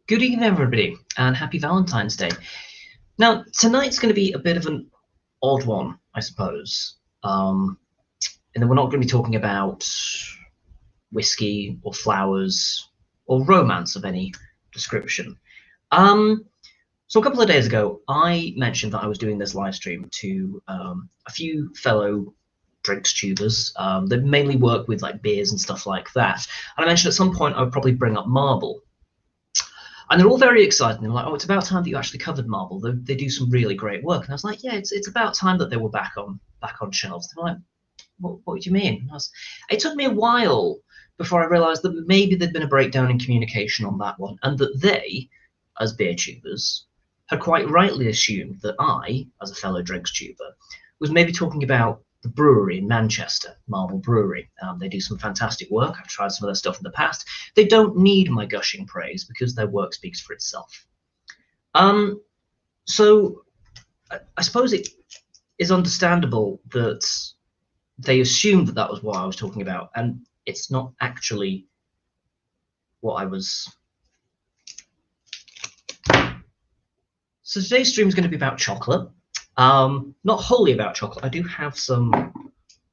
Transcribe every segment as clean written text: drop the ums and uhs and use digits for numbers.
Good evening, everybody, and happy Valentine's Day. Now, tonight's going to be a bit of an odd one, I suppose. And then we're not going to be talking about whiskey or flowers or romance of any description. So a couple of days ago, I mentioned that I was doing this live stream to a few fellow drinks tubers that mainly work with like beers and stuff like that. And I mentioned at some point I would probably bring up Marble. And they're all very excited. They're like, "Oh, it's about time that you actually covered Marble. They do some really great work." And I was like, "Yeah, it's about time that they were back on shelves." They're like, "What do you mean?" It took me a while before I realised that maybe there'd been a breakdown in communication on that one, and that they, as beer tubers, had quite rightly assumed that I, as a fellow drinks tuber, was maybe talking about the brewery in Manchester, Marble Brewery. They do some fantastic work. I've tried some of their stuff in the past. They don't need my gushing praise because their work speaks for itself. So I suppose it is understandable that they assumed that that was what I was talking about, and it's not actually what I was. So today's stream is going to be about chocolate. Not wholly about chocolate. I do have some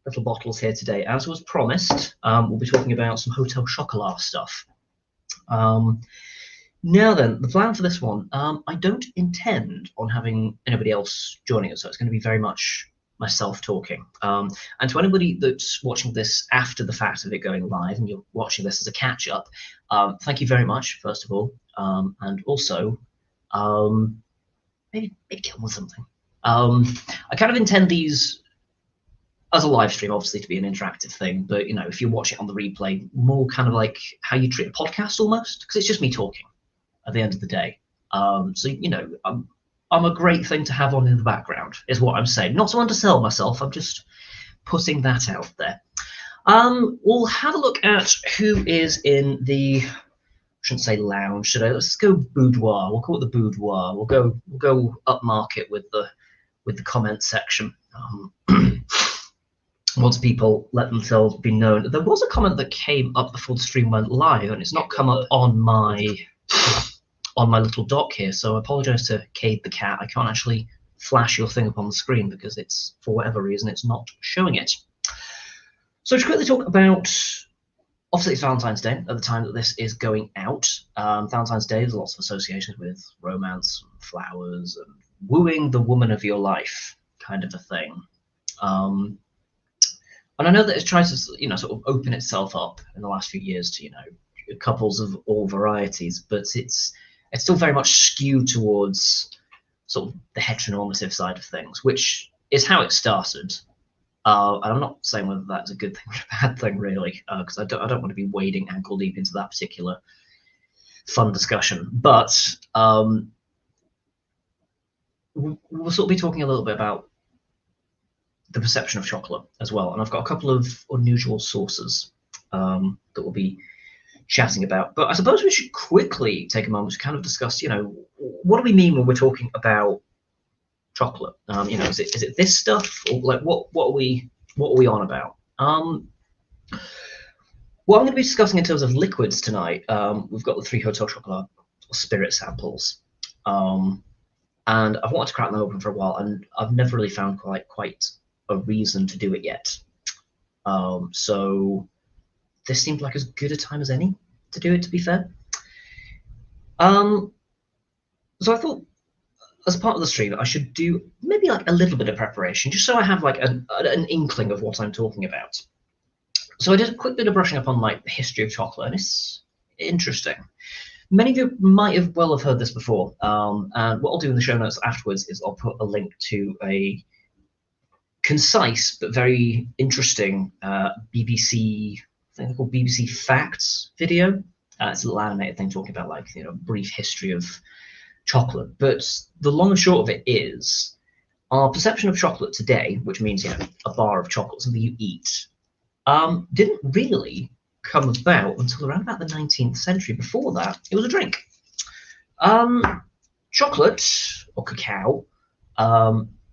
little bottles here today. As was promised, we'll be talking about some Hotel Chocolat stuff. Now then, the plan for this one, I don't intend on having anybody else joining us, so it's going to be very much myself talking. And to anybody that's watching this after the fact of it going live, and you're watching this as a catch-up, thank you very much, first of all. And also, maybe kill them with something. I kind of intend these as a live stream, obviously, to be an interactive thing, but you know, if you watch it on the replay, more kind of like how you treat a podcast almost, because it's just me talking at the end of the day. So you know, I'm a great thing to have on in the background, is what I'm saying. Not to undersell myself, I'm just putting that out there. We'll have a look at who is in the, I shouldn't say lounge today. Let's go boudoir. We'll call it the boudoir. We'll go upmarket with the comment section. Once people let themselves be known. There was a comment that came up before the stream went live, and it's not come up on my little dock here, so I apologise to Cade the cat. I can't actually flash your thing up on the screen because it's, for whatever reason, it's not showing it. So to quickly talk about, obviously it's Valentine's Day at the time that this is going out. Valentine's Day, there's lots of associations with romance, and flowers, and wooing the woman of your life, kind of a thing. And I know that it's tried to, you know, sort of open itself up in the last few years to, you know, couples of all varieties, but it's still very much skewed towards sort of the heteronormative side of things, which is how it started. And I'm not saying whether that's a good thing or a bad thing, really, because I don't want to be wading ankle deep into that particular fun discussion. But we'll sort of be talking a little bit about the perception of chocolate as well, and I've got a couple of unusual sources that we'll be chatting about. But I suppose we should quickly take a moment to kind of discuss, you know, what do we mean when we're talking about chocolate? You know, is it this stuff, or like what are we on about? What I'm going to be discussing in terms of liquids tonight, we've got the 3 Hotel Chocolat spirit samples, and I've wanted to crack them open for a while, and I've never really found quite a reason to do it yet. So this seemed like as good a time as any to do it, to be fair. So I thought, as part of the stream, I should do maybe like a little bit of preparation, just so I have like an inkling of what I'm talking about. So I did a quick bit of brushing up on like the history of chocolate, and it's interesting. Many of you might have heard this before, and what I'll do in the show notes afterwards is I'll put a link to a concise but very interesting BBC, I think they're called BBC Facts video. It's a little animated thing talking about, like, you know, brief history of chocolate. But the long and short of it is, our perception of chocolate today, which means, you know, a bar of chocolate, something you eat, didn't really come about until around about the 19th century. Before that, it was a drink. Chocolate, or cacao,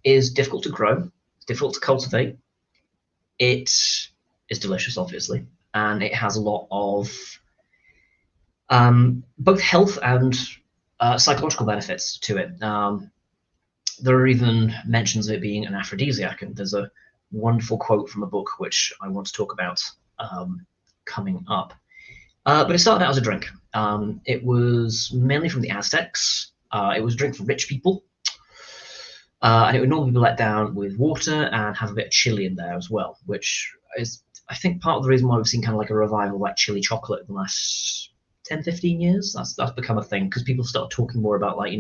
is difficult to grow. It's difficult to cultivate. It is delicious, obviously, and it has a lot of both health and psychological benefits to it. There are even mentions of it being an aphrodisiac, and there's a wonderful quote from a book which I want to talk about coming up. But it started out as a drink. It was mainly from the Aztecs. It was a drink for rich people. And it would normally be let down with water and have a bit of chili in there as well, which is, I think, part of the reason why we've seen kind of like a revival of like chili chocolate in the last 10, 15 years. That's become a thing because people start talking more about like,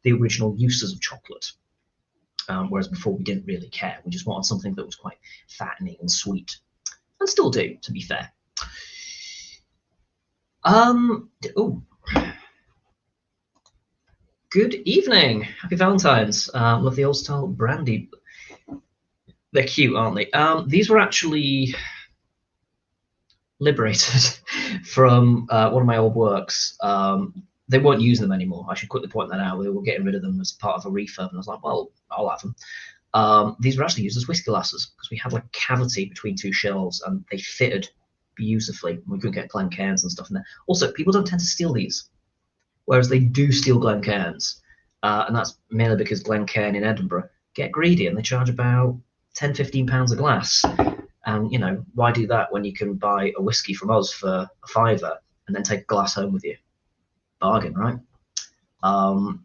the original uses of chocolate. Whereas before we didn't really care. We just wanted something that was quite fattening and sweet. And still do, to be fair. Good evening. Happy Valentine's. Love the old style brandy. They're cute, aren't they? These were actually liberated from one of my old works. They weren't using them anymore. I should quickly point that out. They were getting rid of them as part of a refurb, and I was like, well, I'll have them. These were actually used as whiskey glasses because we had like a cavity between two shelves, and they fitted beautifully. We couldn't get Glencairns and stuff in there. Also, people don't tend to steal these, whereas they do steal Glencairns, and that's mainly because Glencairn in Edinburgh get greedy and they charge about £10–15 a glass. And why do that when you can buy a whiskey from us for a £5 and then take a glass home with you? Bargain, right? So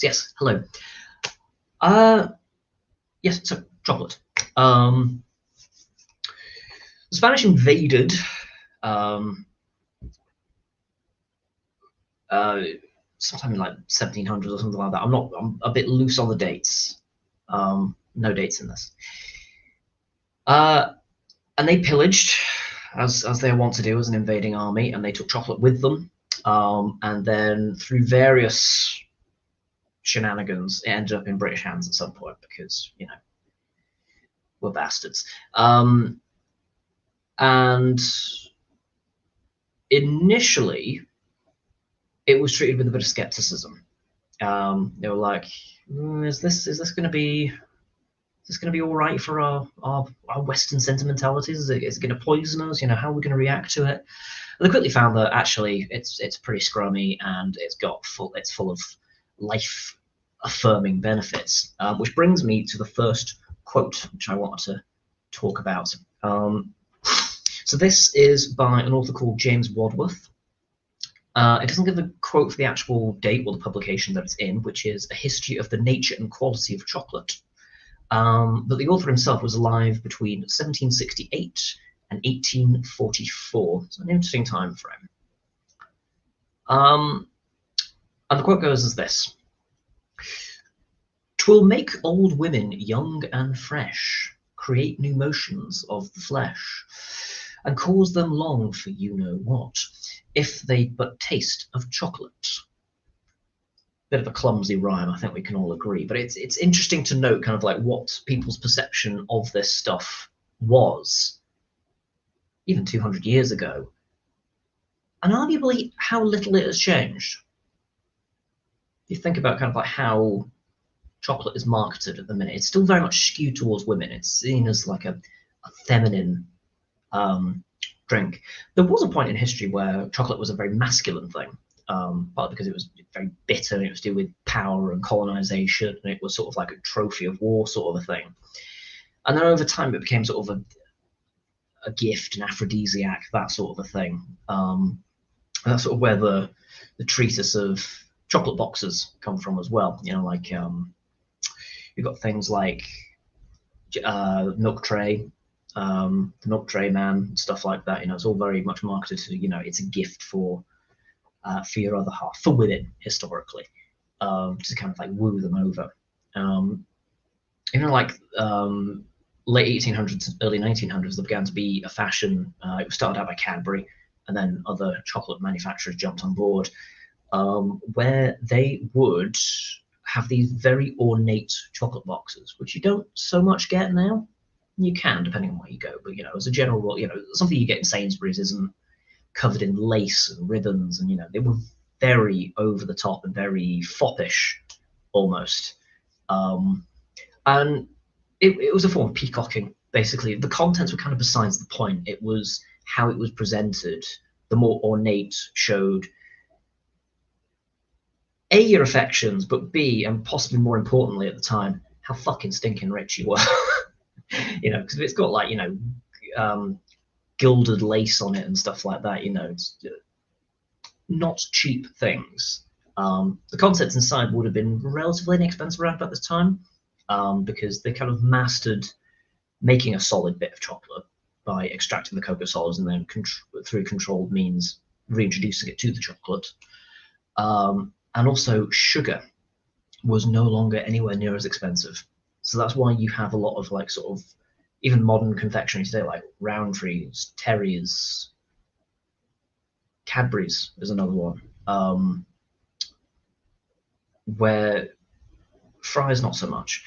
yes, hello. Yes, so chocolate. The Spanish invaded sometime in like 1700s or something like that. I'm a bit loose on the dates. No dates in this. And they pillaged, as they want to do as an invading army, and they took chocolate with them. And then through various shenanigans, it ended up in British hands at some point because, we're bastards. And initially, it was treated with a bit of skepticism. They were like, "Is this going to be all right for our Western sentimentalities? Is it going to poison us? How are we going to react to it?" And they quickly found that actually it's pretty scrummy and it's full of life affirming benefits. Which brings me to the first quote which I wanted to talk about. So this is by an author called James Wadsworth. It doesn't give a quote for the actual date or the publication that it's in, which is A History of the Nature and Quality of Chocolate. But the author himself was alive between 1768 and 1844. It's an interesting time frame. And the quote goes as this: "'Twill make old women young and fresh, create new motions of the flesh, and cause them long for you know what, if they but taste of chocolate." Bit of a clumsy rhyme, I think we can all agree, but it's interesting to note kind of like what people's perception of this stuff was even 200 years ago, and arguably how little it has changed. If you think about kind of like how chocolate is marketed at the minute, it's still very much skewed towards women. It's seen as like a feminine drink. There was a point in history where chocolate was a very masculine thing. Partly because it was very bitter and it was to do with power and colonization, and it was sort of like a trophy of war sort of a thing. And then over time it became sort of a gift, an aphrodisiac, that sort of a thing. And that's sort of where the treatise of chocolate boxes come from as well. Like you've got things like milk tray, the milk tray man, stuff like that. It's all very much marketed to, it's a gift for your other half, for women historically, to kind of like woo them over. Like late 1800s, early 1900s, there began to be a fashion. It was started out by Cadbury, and then other chocolate manufacturers jumped on board, where they would have these very ornate chocolate boxes, which you don't so much get now. You can, depending on where you go, but as a general rule, something you get in Sainsbury's isn't covered in lace and ribbons, and they were very over the top and very foppish almost, and it was a form of peacocking. Basically, the contents were kind of besides the point. It was how it was presented the more ornate showed A, your affections, but B, and possibly more importantly at the time, how fucking stinking rich you were. Because if it's got like, gilded lace on it and stuff like that, it's not cheap things. The contents inside would have been relatively inexpensive around about this time, because they kind of mastered making a solid bit of chocolate by extracting the cocoa solids and then through controlled means reintroducing it to the chocolate. And also sugar was no longer anywhere near as expensive. So that's why you have a lot of like sort of even modern confectionery today, like Roundtrees, Terry's, Cadbury's is another one, where Fry's not so much,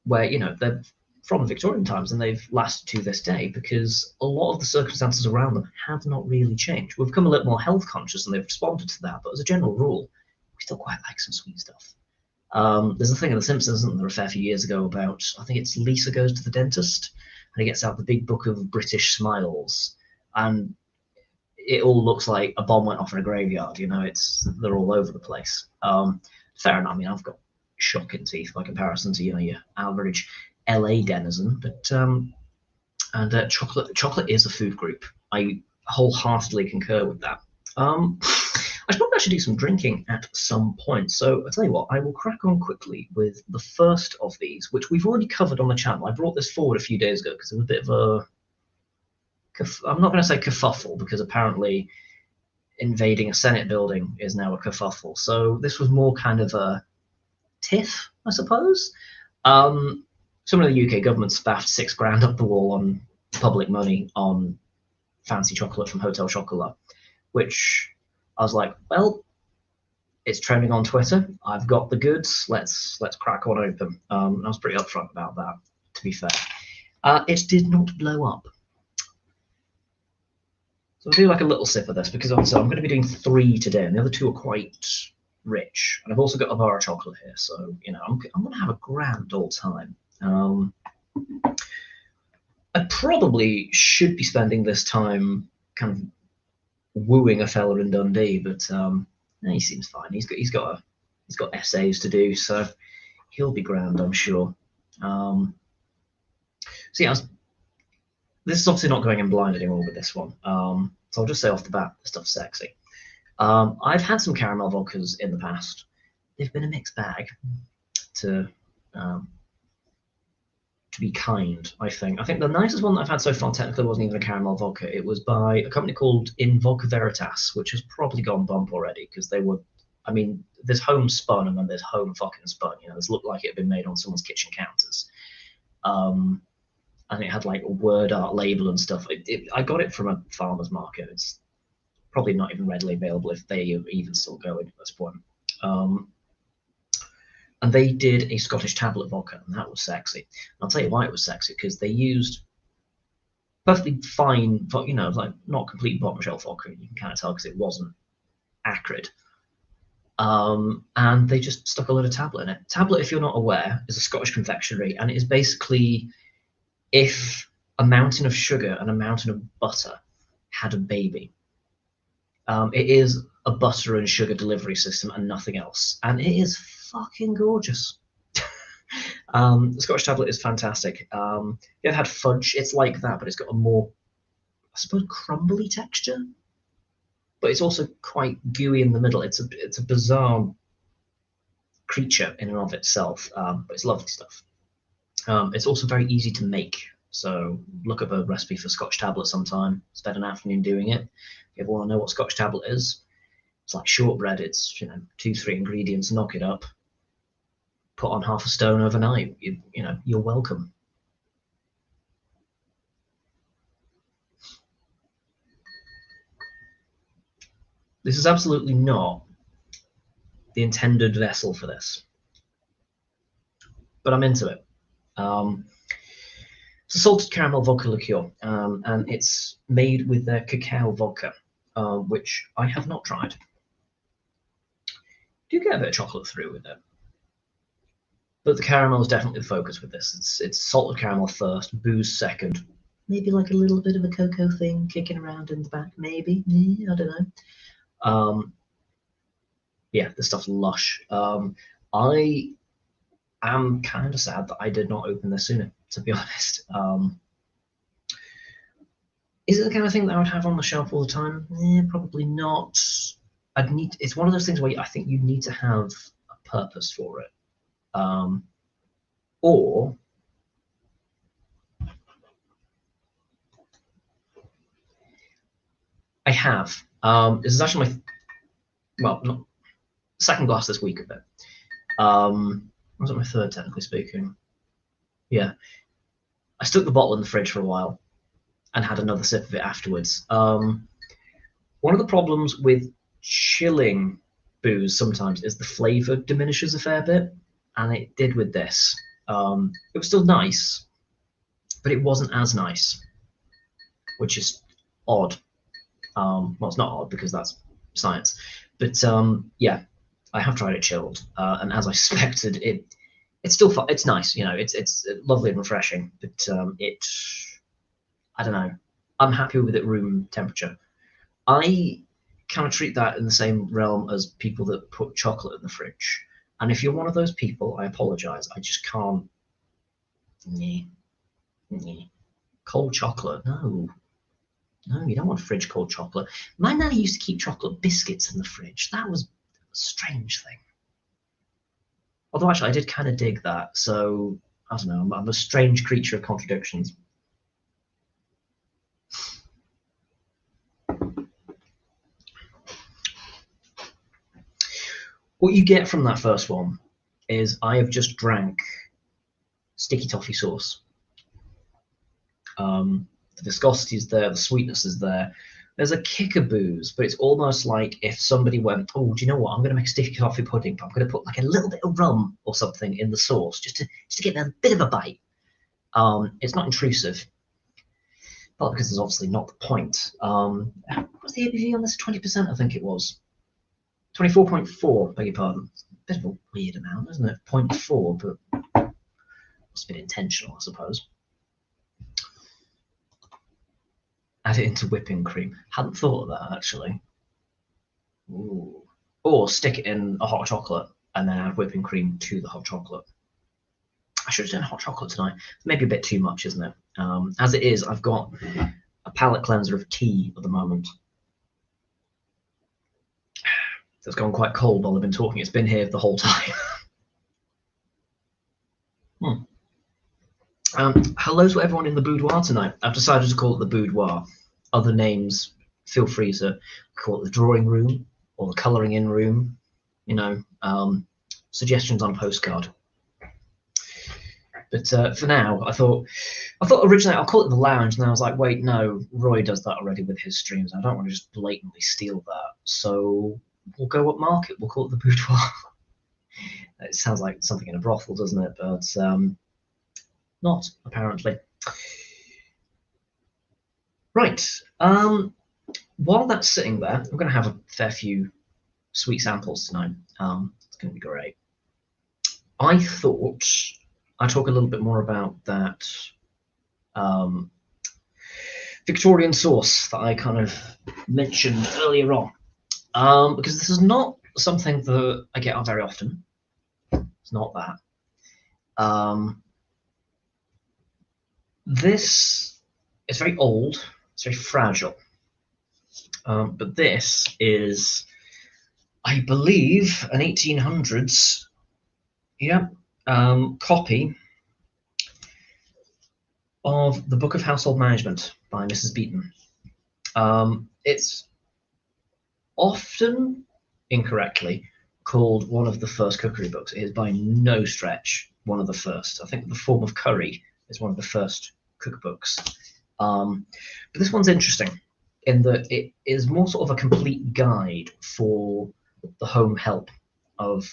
where they're from Victorian times and they've lasted to this day because a lot of the circumstances around them have not really changed. We've become a little more health conscious and they've responded to that, but as a general rule, we still quite like some sweet stuff. There's a thing in The Simpsons, isn't there, a fair few years ago about, I think it's Lisa goes to the dentist and he gets out the big book of British smiles and it all looks like a bomb went off in a graveyard. They're all over the place. Fair enough. I mean, I've got shocking teeth by comparison to your average LA denizen, but chocolate is a food group. I wholeheartedly concur with that. I should probably actually do some drinking at some point. So I'll tell you what, I will crack on quickly with the first of these, which we've already covered on the channel. I brought this forward a few days ago because it was a bit of a, I'm not going to say kerfuffle, because apparently invading a Senate building is now a kerfuffle. So this was more kind of a tiff, I suppose. Some of the UK government spaffed £6,000 up the wall on public money on fancy chocolate from Hotel Chocolat, which I was like, well, it's trending on Twitter. I've got the goods. Let's crack on open. I was pretty upfront about that, to be fair. It did not blow up. So I'll do like a little sip of this because obviously I'm going to be doing 3 today, and the other 2 are quite rich. And I've also got a bar of chocolate here, so I'm going to have a grand old time. I probably should be spending this time kind of wooing a fella in Dundee, but he seems fine. He's got essays to do, so he'll be grand, I'm sure. So yeah, this is obviously not going in blind anymore with this one. So I'll just say off the bat, the stuff's sexy. I've had some caramel vodkas in the past. They've been a mixed bag, to be kind, I think. I think the nicest one that I've had so far technically wasn't even a caramel vodka. It was by a company called In Vodka Veritas, which has probably gone bump already because they were, I mean, there's home spun and then there's home fucking spun. This looked like it had been made on someone's kitchen counters. And it had like a word art label and stuff. I got it from a farmer's market. It's probably not even readily available if they are even still going at this point. And they did a Scottish tablet vodka, and that was sexy. And I'll tell you why it was sexy, because they used perfectly fine, like not complete bottom shelf vodka. You can kind of tell because it wasn't acrid. And they just stuck a load of tablet in it. Tablet, if you're not aware, is a Scottish confectionery, and it is basically if a mountain of sugar and a mountain of butter had a baby. It is a butter and sugar delivery system and nothing else, and it is fucking gorgeous. The Scottish tablet is fantastic. You've had fudge, it's like that, but it's got a more, I suppose, crumbly texture, but it's also quite gooey in the middle. It's a bizarre creature in and of itself, but it's lovely stuff. It's also very easy to make, so look up a recipe for Scotch tablet sometime. Spend an afternoon doing it. If you ever want to know what Scotch tablet is, it's like shortbread. It's 2-3 ingredients, knock it up, put on half a stone overnight. You're welcome. This is absolutely not the intended vessel for this, but I'm into it. It's a salted caramel vodka liqueur, and it's made with their cacao vodka, which I have not tried. Do get a bit of chocolate through with it, but the caramel is definitely the focus with this. It's salted caramel first, booze second, maybe like a little bit of a cocoa thing kicking around in the back, maybe. Yeah, I don't know. Yeah, the stuff's lush. I am kind of sad that I did not open this sooner, to be honest. Is it the kind of thing that I would have on the shelf all the time? Probably not. It's one of those things where I think you need to have a purpose for it. Or I have. This is actually not second glass this week of it. Was it my third, technically speaking? Yeah. I stuck the bottle in the fridge for a while and had another sip of it afterwards. One of the problems with chilling booze sometimes is the flavour diminishes a fair bit, and it did with this. It was still nice, but it wasn't as nice, which is odd. Well, it's not odd because that's science, but yeah, I have tried it chilled, and as I suspected, it's still fun. It's nice, you know. It's lovely and refreshing, but I don't know. I'm happy with it room temperature. I kind of treat that in the same realm as people that put chocolate in the fridge. And if you're one of those people, I apologise. I just can't. Nyeh, nyeh. Cold chocolate, no. No, you don't want fridge cold chocolate. My nanny used to keep chocolate biscuits in the fridge. That was a strange thing. Although actually, I did kind of dig that. So I don't know. I'm a strange creature of contradictions. What you get from that first one is I have just drank sticky toffee sauce. The viscosity is there, the sweetness is there. There's a kick of booze, but it's almost like if somebody went, oh, do you know what? I'm going to make a sticky toffee pudding, but I'm going to put like a little bit of rum or something in the sauce just to get a bit of a bite. It's not intrusive, but because there's obviously not the point. What's the ABV on this? 20%, I think it was. 24.4, beg your pardon. It's a bit of a weird amount, isn't it? 0.4, but must have been intentional, I suppose. Add it into whipping cream. Hadn't thought of that, actually. Ooh. Or stick it in a hot chocolate and then add whipping cream to the hot chocolate. I should have done hot chocolate tonight. Maybe a bit too much, isn't it? As it is, I've got a palate cleanser of tea at the moment. It's gone quite cold while I've been talking. It's been here the whole time. Hello to everyone in the boudoir tonight. I've decided to call it the boudoir. Other names, feel free to call it the drawing room or the colouring in room. You know, suggestions on a postcard. But for now, I thought originally I'll call it the lounge, and then I was like, wait, no, Roy does that already with his streams. I don't want to just blatantly steal that. So we'll go upmarket. We'll call it the boudoir. It sounds like something in a brothel, doesn't it? But not, apparently. Right. While that's sitting there, I'm going to have a fair few sweet samples tonight. It's going to be great. I thought I'd talk a little bit more about that Victorian sauce that I kind of mentioned earlier on, because this is not something that I get on very often. It's not that. This is very old. It's very fragile. But this is, I believe, an 1800s, copy of the Book of Household Management by Mrs. Beeton. It's often incorrectly called one of the first cookery books. It is by no stretch one of the first. I think The Form of Curry is one of the first cookbooks. But this one's interesting in that it is more sort of a complete guide for the home help of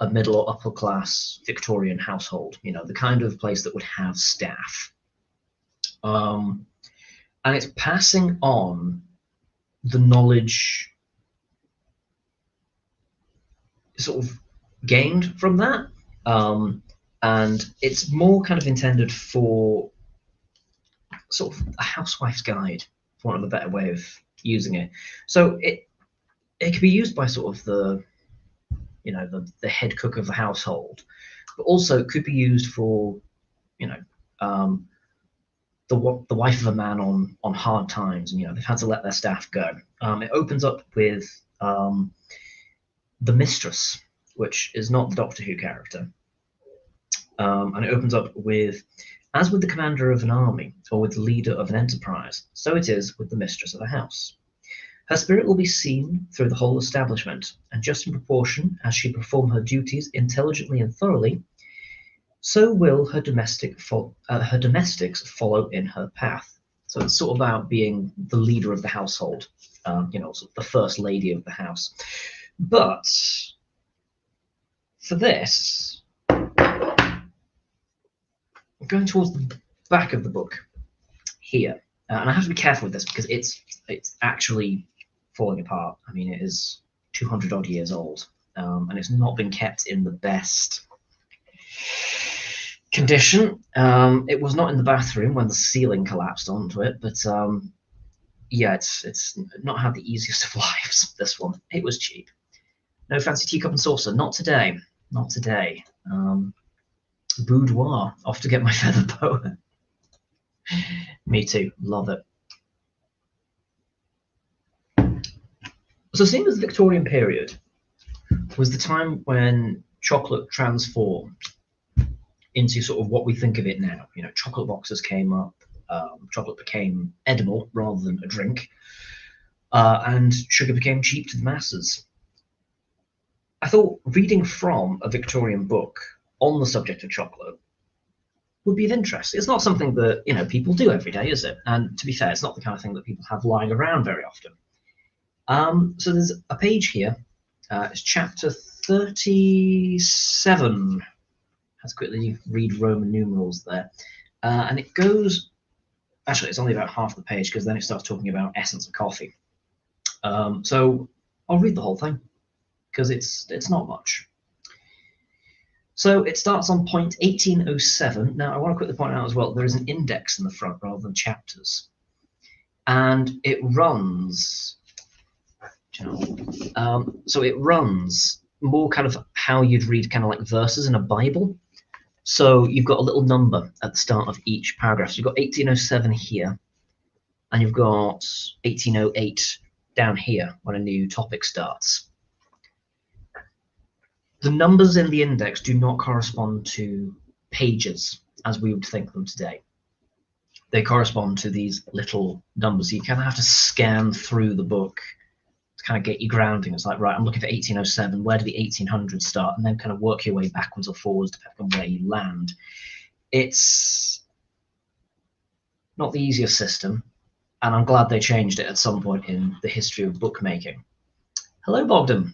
a middle or upper class Victorian household, you know, the kind of place that would have staff. And it's passing on the knowledge sort of gained from that. And it's more kind of intended for sort of a housewife's guide, for want of a better way of using it. So it can be used by sort of the the head cook of the household, but also it could be used for um, the wife of a man on hard times, and they've had to let their staff go. It opens up with the mistress, which is not the Doctor Who character, and it opens up with, as with the commander of an army or with the leader of an enterprise, so it is with the mistress of a house. Her spirit will be seen through the whole establishment, and just in proportion as she perform her duties intelligently and thoroughly, so will her domestics follow in her path. So it's sort of about being the leader of the household, sort of the first lady of the house. But for this, going towards the back of the book here, and I have to be careful with this because it's actually falling apart. I mean, it is 200 odd years old, and it's not been kept in the best condition. It was not in the bathroom when the ceiling collapsed onto it, but yeah, it's not had the easiest of lives, this one. It was cheap. No fancy teacup and saucer, not today. Not today. Boudoir, off to get my feather boa. Me too, love it. So seeing as the Victorian period was the time when chocolate transformed into sort of what we think of it now. Chocolate boxes came up, chocolate became edible rather than a drink, and sugar became cheap to the masses. I thought reading from a Victorian book on the subject of chocolate would be of interest. It's not something that people do every day, is it? And to be fair, it's not the kind of thing that people have lying around very often. So there's a page here. It's chapter 37. Let's quickly read Roman numerals there. And it goes, actually, it's only about half the page because then it starts talking about essence of coffee. So I'll read the whole thing because it's not much. So it starts on point 1807. Now, I want to quickly point out as well, there is an index in the front rather than chapters. And it runs, so it runs more kind of how you'd read kind of like verses in a Bible. So you've got a little number at the start of each paragraph. So you've got 1807 here, and you've got 1808 down here when a new topic starts. The numbers in the index do not correspond to pages as we would think them today. They correspond to these little numbers. So you kind of have to scan through the book to kind of get your grounding. It's like, right, I'm looking for 1807. Where do the 1800s start? And then kind of work your way backwards or forwards depending on where you land. It's not the easiest system, and I'm glad they changed it at some point in the history of bookmaking. Hello, Bogdan.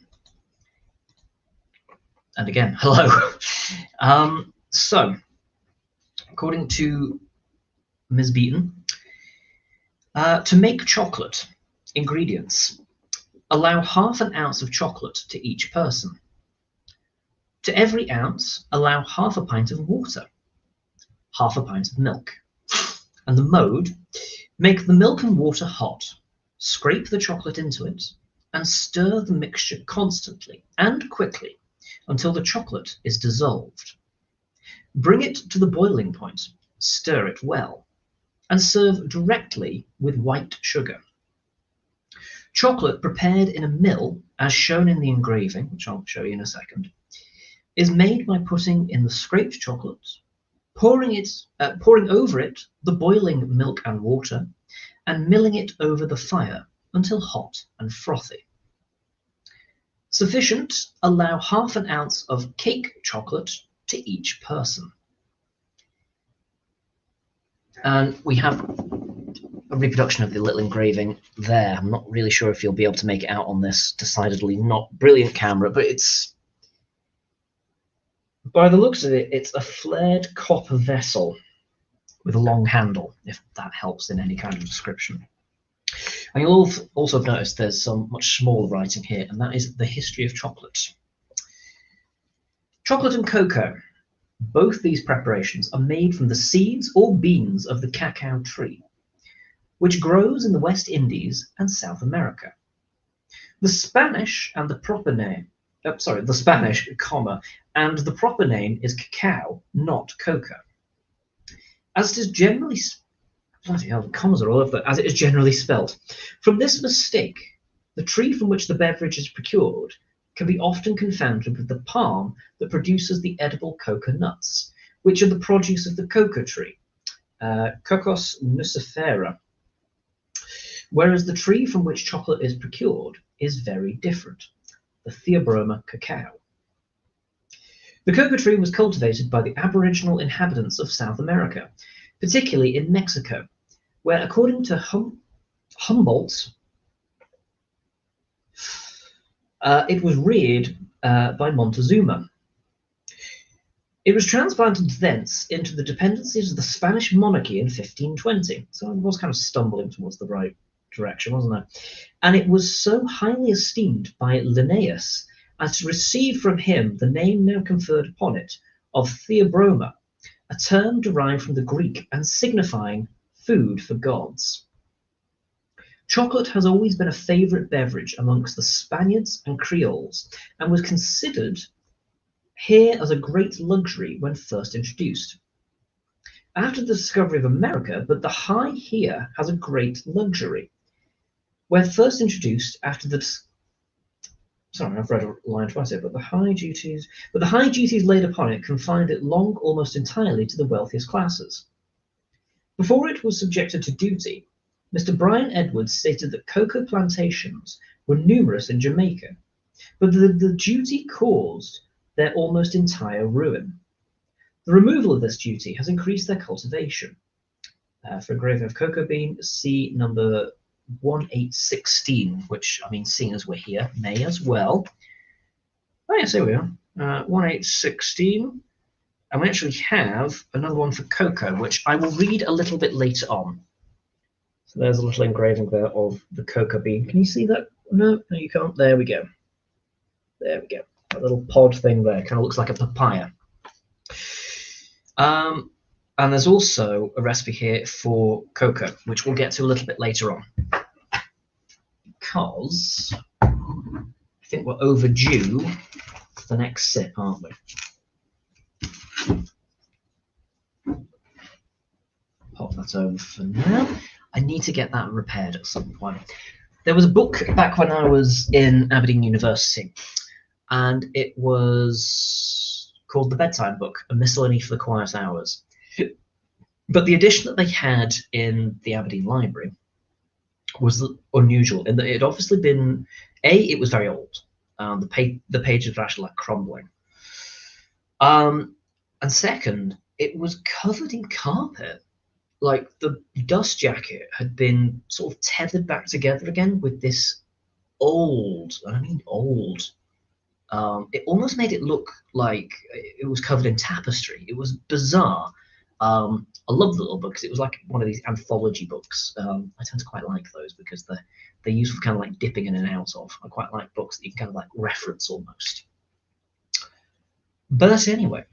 And again, hello. So, according to Ms. Beaton, to make chocolate, ingredients: allow ½ ounce of chocolate to each person. To every ounce, allow ½ pint of water, ½ pint of milk. And the mode: make the milk and water hot, scrape the chocolate into it, and stir the mixture constantly and quickly until the chocolate is dissolved. Bring it to the boiling point, stir it well, and serve directly with white sugar. Chocolate prepared in a mill, as shown in the engraving, which I'll show you in a second, is made by putting in the scraped chocolate, pouring over it the boiling milk and water, and milling it over the fire until hot and frothy. Sufficient, allow ½ ounce of cake chocolate to each person. And we have a reproduction of the little engraving there. I'm not really sure if you'll be able to make it out on this decidedly not brilliant camera, but it's, by the looks of it, it's a flared copper vessel with a long handle, if that helps in any kind of description. And you'll also have noticed there's some much smaller writing here, and that is the history of chocolate. Chocolate and cocoa. Both these preparations are made from the seeds or beans of the cacao tree, which grows in the West Indies and South America. The Spanish and the proper name, the Spanish, comma, and the proper name is cacao, not coca. As it is generally, bloody hell, the commas are all over that, as it is generally spelt. From this mistake, the tree from which the beverage is procured can be often confounded with the palm that produces the edible coca nuts, which are the produce of the coca tree, Cocos nucifera, whereas the tree from which chocolate is procured is very different, the Theobroma cacao. The coca tree was cultivated by the Aboriginal inhabitants of South America, particularly in Mexico, where, according to Humboldt, it was reared by Montezuma. It was transplanted thence into the dependencies of the Spanish monarchy in 1520. So I was kind of stumbling towards the right direction, wasn't I? And it was so highly esteemed by Linnaeus as to receive from him the name now conferred upon it of Theobroma, a term derived from the Greek and signifying food for gods. Chocolate has always been a favourite beverage amongst the Spaniards and Creoles, and was considered here as a great luxury when first introduced. After the discovery of America, but the high here has a great luxury. When first introduced after the sorry, I've read a line twice here, but the high duties laid upon it confined it long almost entirely to the wealthiest classes. Before it was subjected to duty, Mr. Brian Edwards stated that cocoa plantations were numerous in Jamaica, but the duty caused their almost entire ruin. The removal of this duty has increased their cultivation. For engraving of cocoa bean, see number 1816, which, I mean, seeing as we're here, may as well. Oh yes, here we are. 1816. And we actually have another one for cocoa, which I will read a little bit later on. So there's a little engraving there of the cocoa bean. Can you see that? No, you can't. There we go. There we go. That little pod thing there kind of looks like a papaya. And there's also a recipe here for cocoa, which we'll get to a little bit later on. Because I think we're overdue for the next sip, aren't we? Pop that over for now. I need to get that repaired at some point. There was a book back when I was in Aberdeen University, and it was called The Bedtime Book, A Miscellany for the Quiet Hours. But the edition that they had in the Aberdeen Library was unusual in that it had obviously been, it was very old. The pages were actually like crumbling. And second, it was covered in carpet. Like the dust jacket had been sort of tethered back together again with this old, and I mean old, it almost made it look like it was covered in tapestry. It was bizarre. I love the little book because it was like one of these anthology books. I tend to quite like those because they're useful for kind of like dipping in and out of. I quite like books that you can kind of like reference almost. But anyway,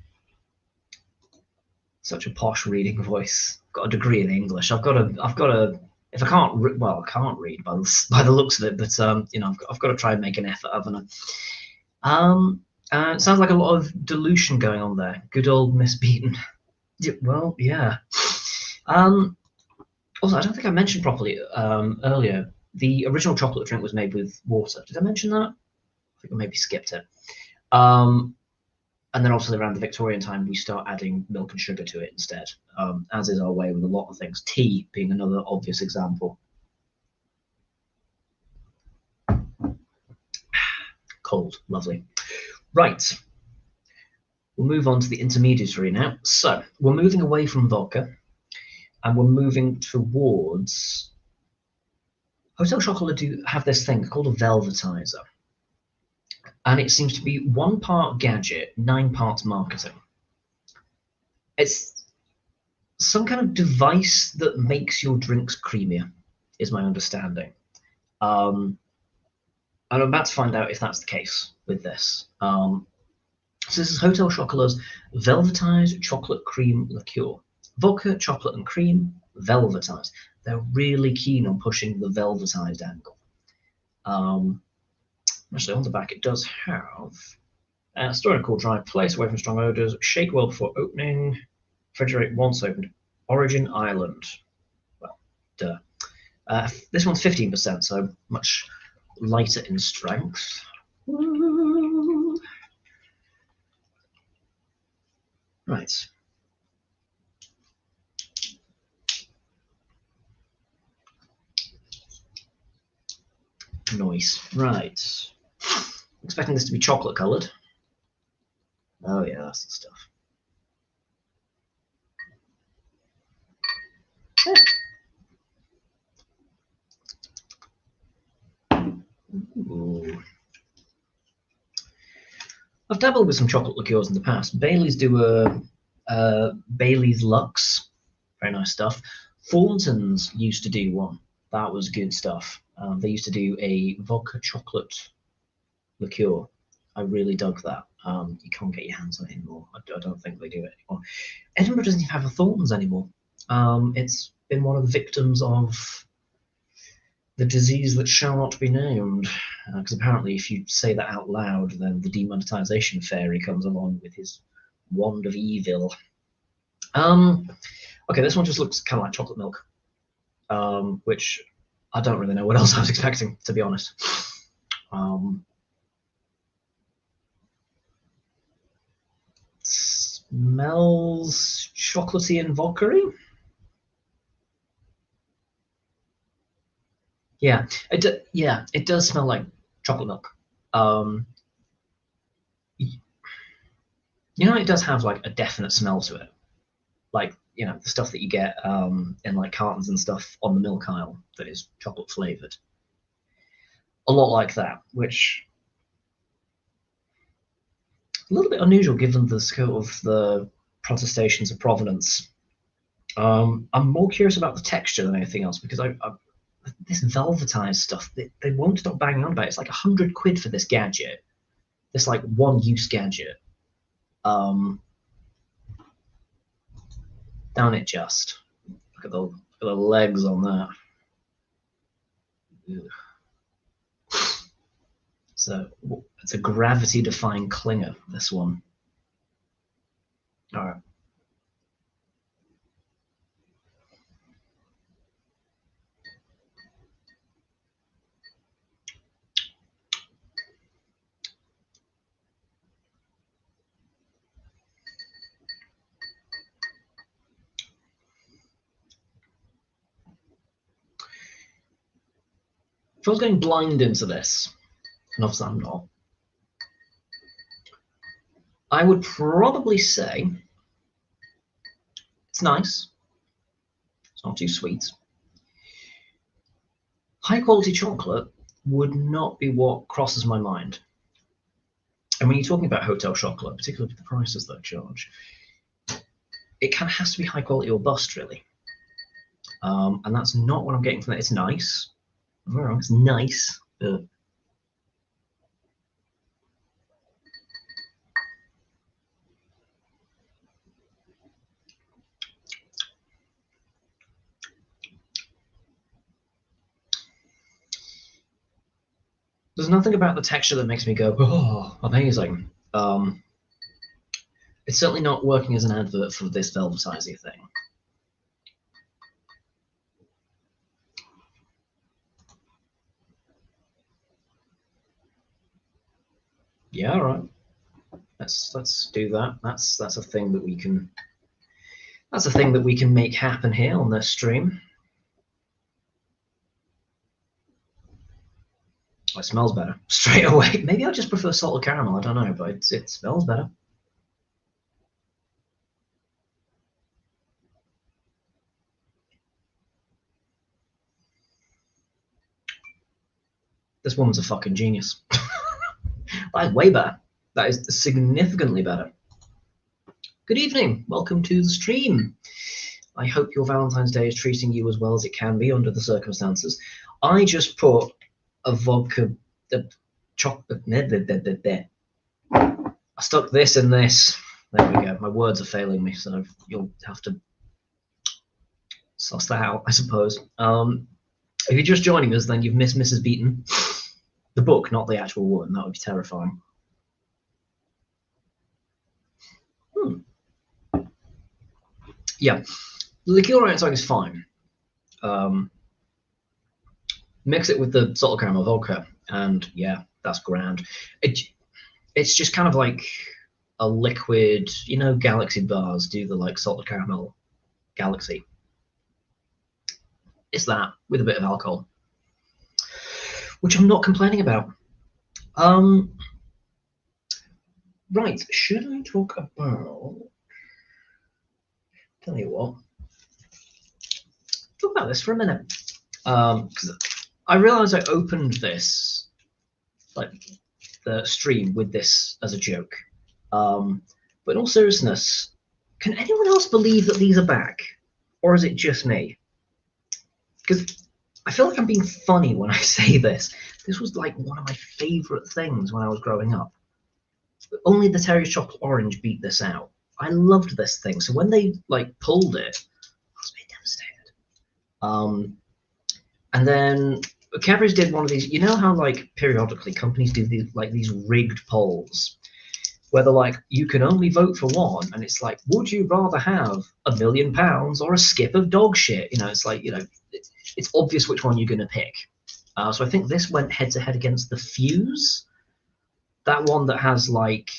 such a posh reading voice. Got a degree in English. I've got to. If I can't, I can't read by the looks of it. But you know, I've got to try and make an effort, haven't I? It sounds like a lot of dilution going on there. Good old Miss Beaton. Well, yeah. Also, I don't think I mentioned properly earlier. The original chocolate drink was made with water. Did I mention that? I think I maybe skipped it. And then obviously around the Victorian time, we start adding milk and sugar to it instead, as is our way with a lot of things. Tea being another obvious example. Cold, lovely. Right. We'll move on to the intermediary now. So we're moving away from vodka, and we're moving towards. Hotel Chocolat do have this thing called a velvetizer. And it seems to be 1 part gadget, 9 parts marketing. It's some kind of device that makes your drinks creamier, is my understanding. And I'm about to find out if that's the case with this. So this is Hotel Chocolat's Velvetized Chocolate Cream Liqueur. Vodka, chocolate and cream, velvetized. They're really keen on pushing the velvetized angle. Actually, on the back it does have store in a cool, dry place away from strong odors. Shake well before opening. Refrigerate once opened. Origin Island. Well, duh. This one's 15%, so much lighter in strength. Woo. Right. Nice. Right. Expecting this to be chocolate coloured. Oh yeah, that's the stuff. Ooh. I've dabbled with some chocolate liqueurs in the past. Bailey's do a Bailey's Lux, very nice stuff. Thornton's used to do one. That was good stuff. They used to do a vodka chocolate liqueur. I really dug that. You can't get your hands on it anymore. I don't think they do it anymore. Edinburgh doesn't even have a Thornton's anymore. It's been one of the victims of the disease that shall not be named. Because apparently, if you say that out loud, then the demonetization fairy comes along with his wand of evil. Okay, this one just looks kind of like chocolate milk, which I don't really know what else I was expecting, to be honest. Smells chocolatey and vodka-y. Yeah, it does smell like chocolate milk. You know, it does have like a definite smell to it, like the stuff that you get in like cartons and stuff on the milk aisle that is chocolate flavored. A lot like that, which a little bit unusual given the scope of the protestations of provenance. I'm more curious about the texture than anything else because this velvetized stuff they won't stop banging on about. It's like £100 for this gadget, this like one-use gadget. Down it just. Look at the legs on that. Ugh. So it's a gravity-defying clinger, this one. All right. If I was going blind into this, and obviously I'm not, I would probably say it's nice. It's not too sweet. High quality chocolate would not be what crosses my mind. And when you're talking about hotel chocolate, particularly with the prices they charge, it kind of has to be high quality or bust, really. And that's not what I'm getting from it. It's nice. I'm wrong. It's nice. There's nothing about the texture that makes me go, oh, amazing. It's certainly not working as an advert for this velvetizy thing. Yeah, all right. Let's do that. That's a thing that we can. That's a thing that we can make happen here on this stream. Oh, it smells better straight away. Maybe I just prefer salted caramel. I don't know, but it smells better. This woman's a fucking genius. That is way better. That is significantly better. Good evening. Welcome to the stream. I hope your Valentine's Day is treating you as well as it can be under the circumstances. I just put a vodka, chocolate. I stuck this in this. There we go. My words are failing me, so you'll have to suss that out, I suppose. If you're just joining us, then you've missed Mrs. Beaton. The book, not the actual woman. That would be terrifying. Yeah, the liqueur on its own is fine. Mix it with the salted caramel vodka, and yeah, that's grand. It's just kind of like a liquid, you know, Galaxy bars do the like salted caramel Galaxy. It's that with a bit of alcohol, which I'm not complaining about. Right, should I talk about? Tell you what, talk about this for a minute, because I realised I opened this, like the stream, with this as a joke. But in all seriousness, can anyone else believe that these are back, or is it just me? Because I feel like I'm being funny when I say this. This was like one of my favourite things when I was growing up. Only the Terry's Chocolate Orange beat this out. I loved this thing. So when they like pulled it, I was a bit devastated. And then Cadbury's did one of these. You know how like periodically companies do these rigged polls, where they're like, you can only vote for one, and it's like, would you rather have £1 million or a skip of dog shit? You know, it's like, you know, it's obvious which one you're going to pick. So I think this went head to head against the Fuse, that one that has like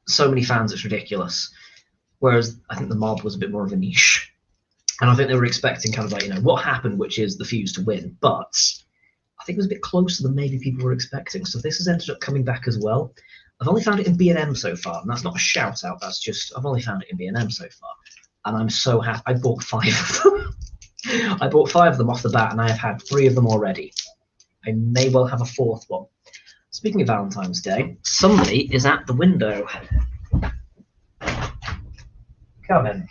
so many fans it's ridiculous. Whereas I think the Mob was a bit more of a niche, and I think they were expecting kind of like, you know, what happened, which is the Fuse to win, but I think it was a bit closer than maybe people were expecting. So this has ended up coming back as well. I've only found it in B&M so far, and that's not a shout out. That's just I've only found it in B&M so far, and I'm so happy. I bought 5 of them. I bought 5 of them off the bat, and I have had 3 of them already. I may well have a 4th one. Speaking of Valentine's Day, somebody is at the window. Come in.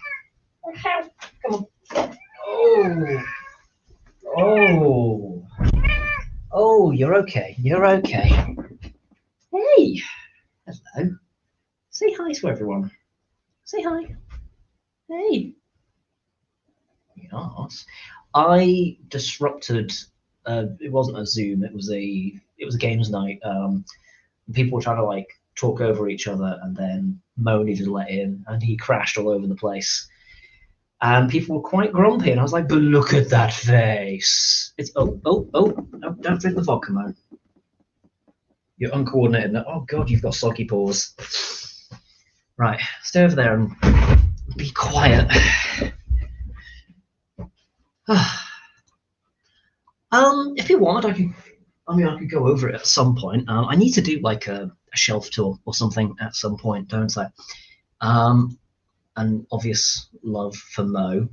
Come on. Oh. Oh. Oh, you're okay. You're okay. Hey. Hello. Say hi to everyone. Say hi. Hey. Yes. I disrupted. It wasn't a Zoom. It was a games night. People were trying to like talk over each other, and then Mo needed to let in, and he crashed all over the place. And people were quite grumpy, and I was like, "But look at that face! It's no, don't drink the vodka, Mo. You're uncoordinated. Oh God, you've got soggy paws. Right, stay over there and be quiet." If you want, I could go over it at some point. I need to do like a shelf tour or something at some point, don't I? And obvious love for Mo.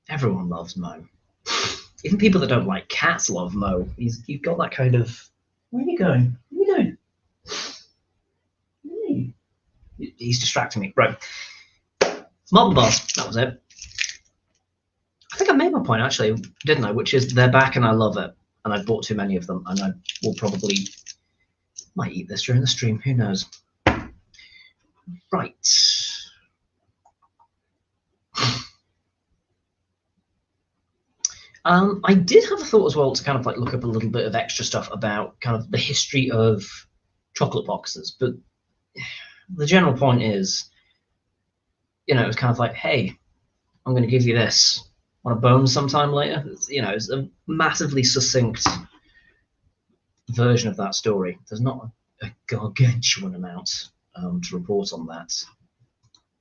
Everyone loves Mo. Even people that don't like cats love Mo. You've got that kind of. Where are you going? Where are you going? Hey. He's distracting me. Right. Marble bars. That was it. I think I made my point actually, didn't I? Which is they're back and I love it. And I bought too many of them, and I will probably might eat this during the stream. Who knows? Right. I did have a thought as well to kind of like look up a little bit of extra stuff about kind of the history of chocolate boxes, but the general point is, you know, it was kind of like, hey, I'm going to give you this. Want a bone sometime later? You know, it's a massively succinct version of that story. There's not a gargantuan amount to report on that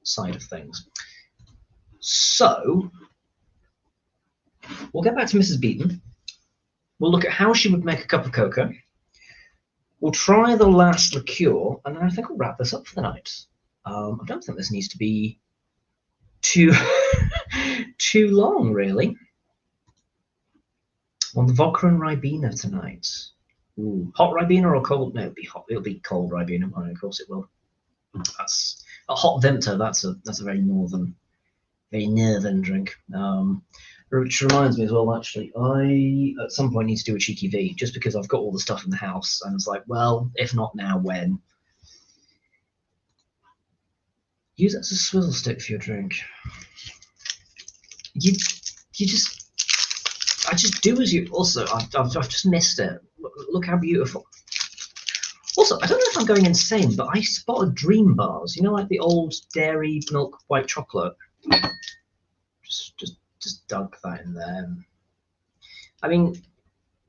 side of things. So we'll get back to Mrs. Beaton. We'll look at how she would make a cup of cocoa. We'll try the last liqueur, and then I think we'll wrap this up for the night. I don't think this needs to be too too long, really. On the vodka and Ribena tonight. Ooh, hot Ribena or cold? No, it'll be hot. It'll be cold Ribena. Oh, of course it will. That's a hot Vimto. That's a very northern drink. Which reminds me as well, actually, I at some point need to do a cheeky V, just because I've got all the stuff in the house, and it's like, well, if not now, when? Use it as a swizzle stick for your drink. You just, I just do as you. Also, I've just missed it. Look how beautiful. Also, I don't know if I'm going insane, but I spotted Dream Bars. You know, like the old dairy milk white chocolate. Just dunk that in there. I mean,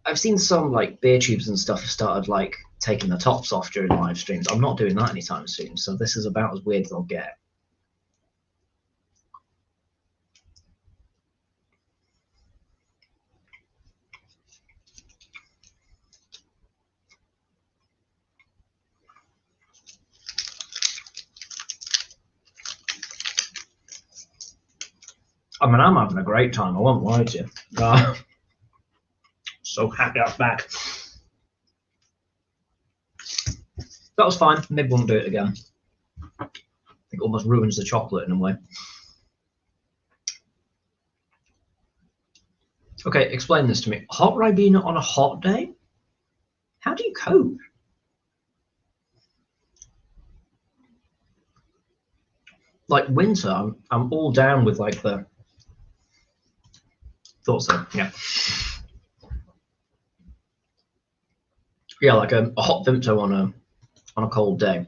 I've seen some like beer tubes and stuff have started like taking the tops off during live streams. I'm not doing that anytime soon, so this is about as weird as I'll get. I mean, I'm having a great time. I won't lie to you. So happy that's back. That was fine. Maybe won't do it again. I think it almost ruins the chocolate in a way. Okay, explain this to me. Hot Ribena on a hot day? How do you cope? Like winter, I'm all down with like the. Thought so, yeah. Yeah, like a hot Vimto on a cold day.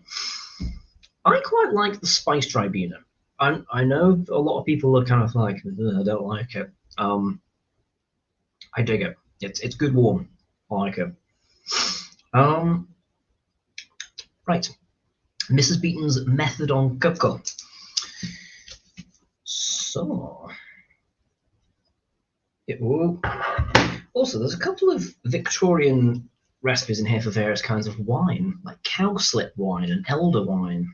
I quite like the spiced Ribena. I know a lot of people are kind of like, I don't like it. I dig it. It's good warm. I like it. Right. Mrs. Beaton's method on cocoa. So it will. Also, there's a couple of Victorian recipes in here for various kinds of wine, like cowslip wine and elder wine.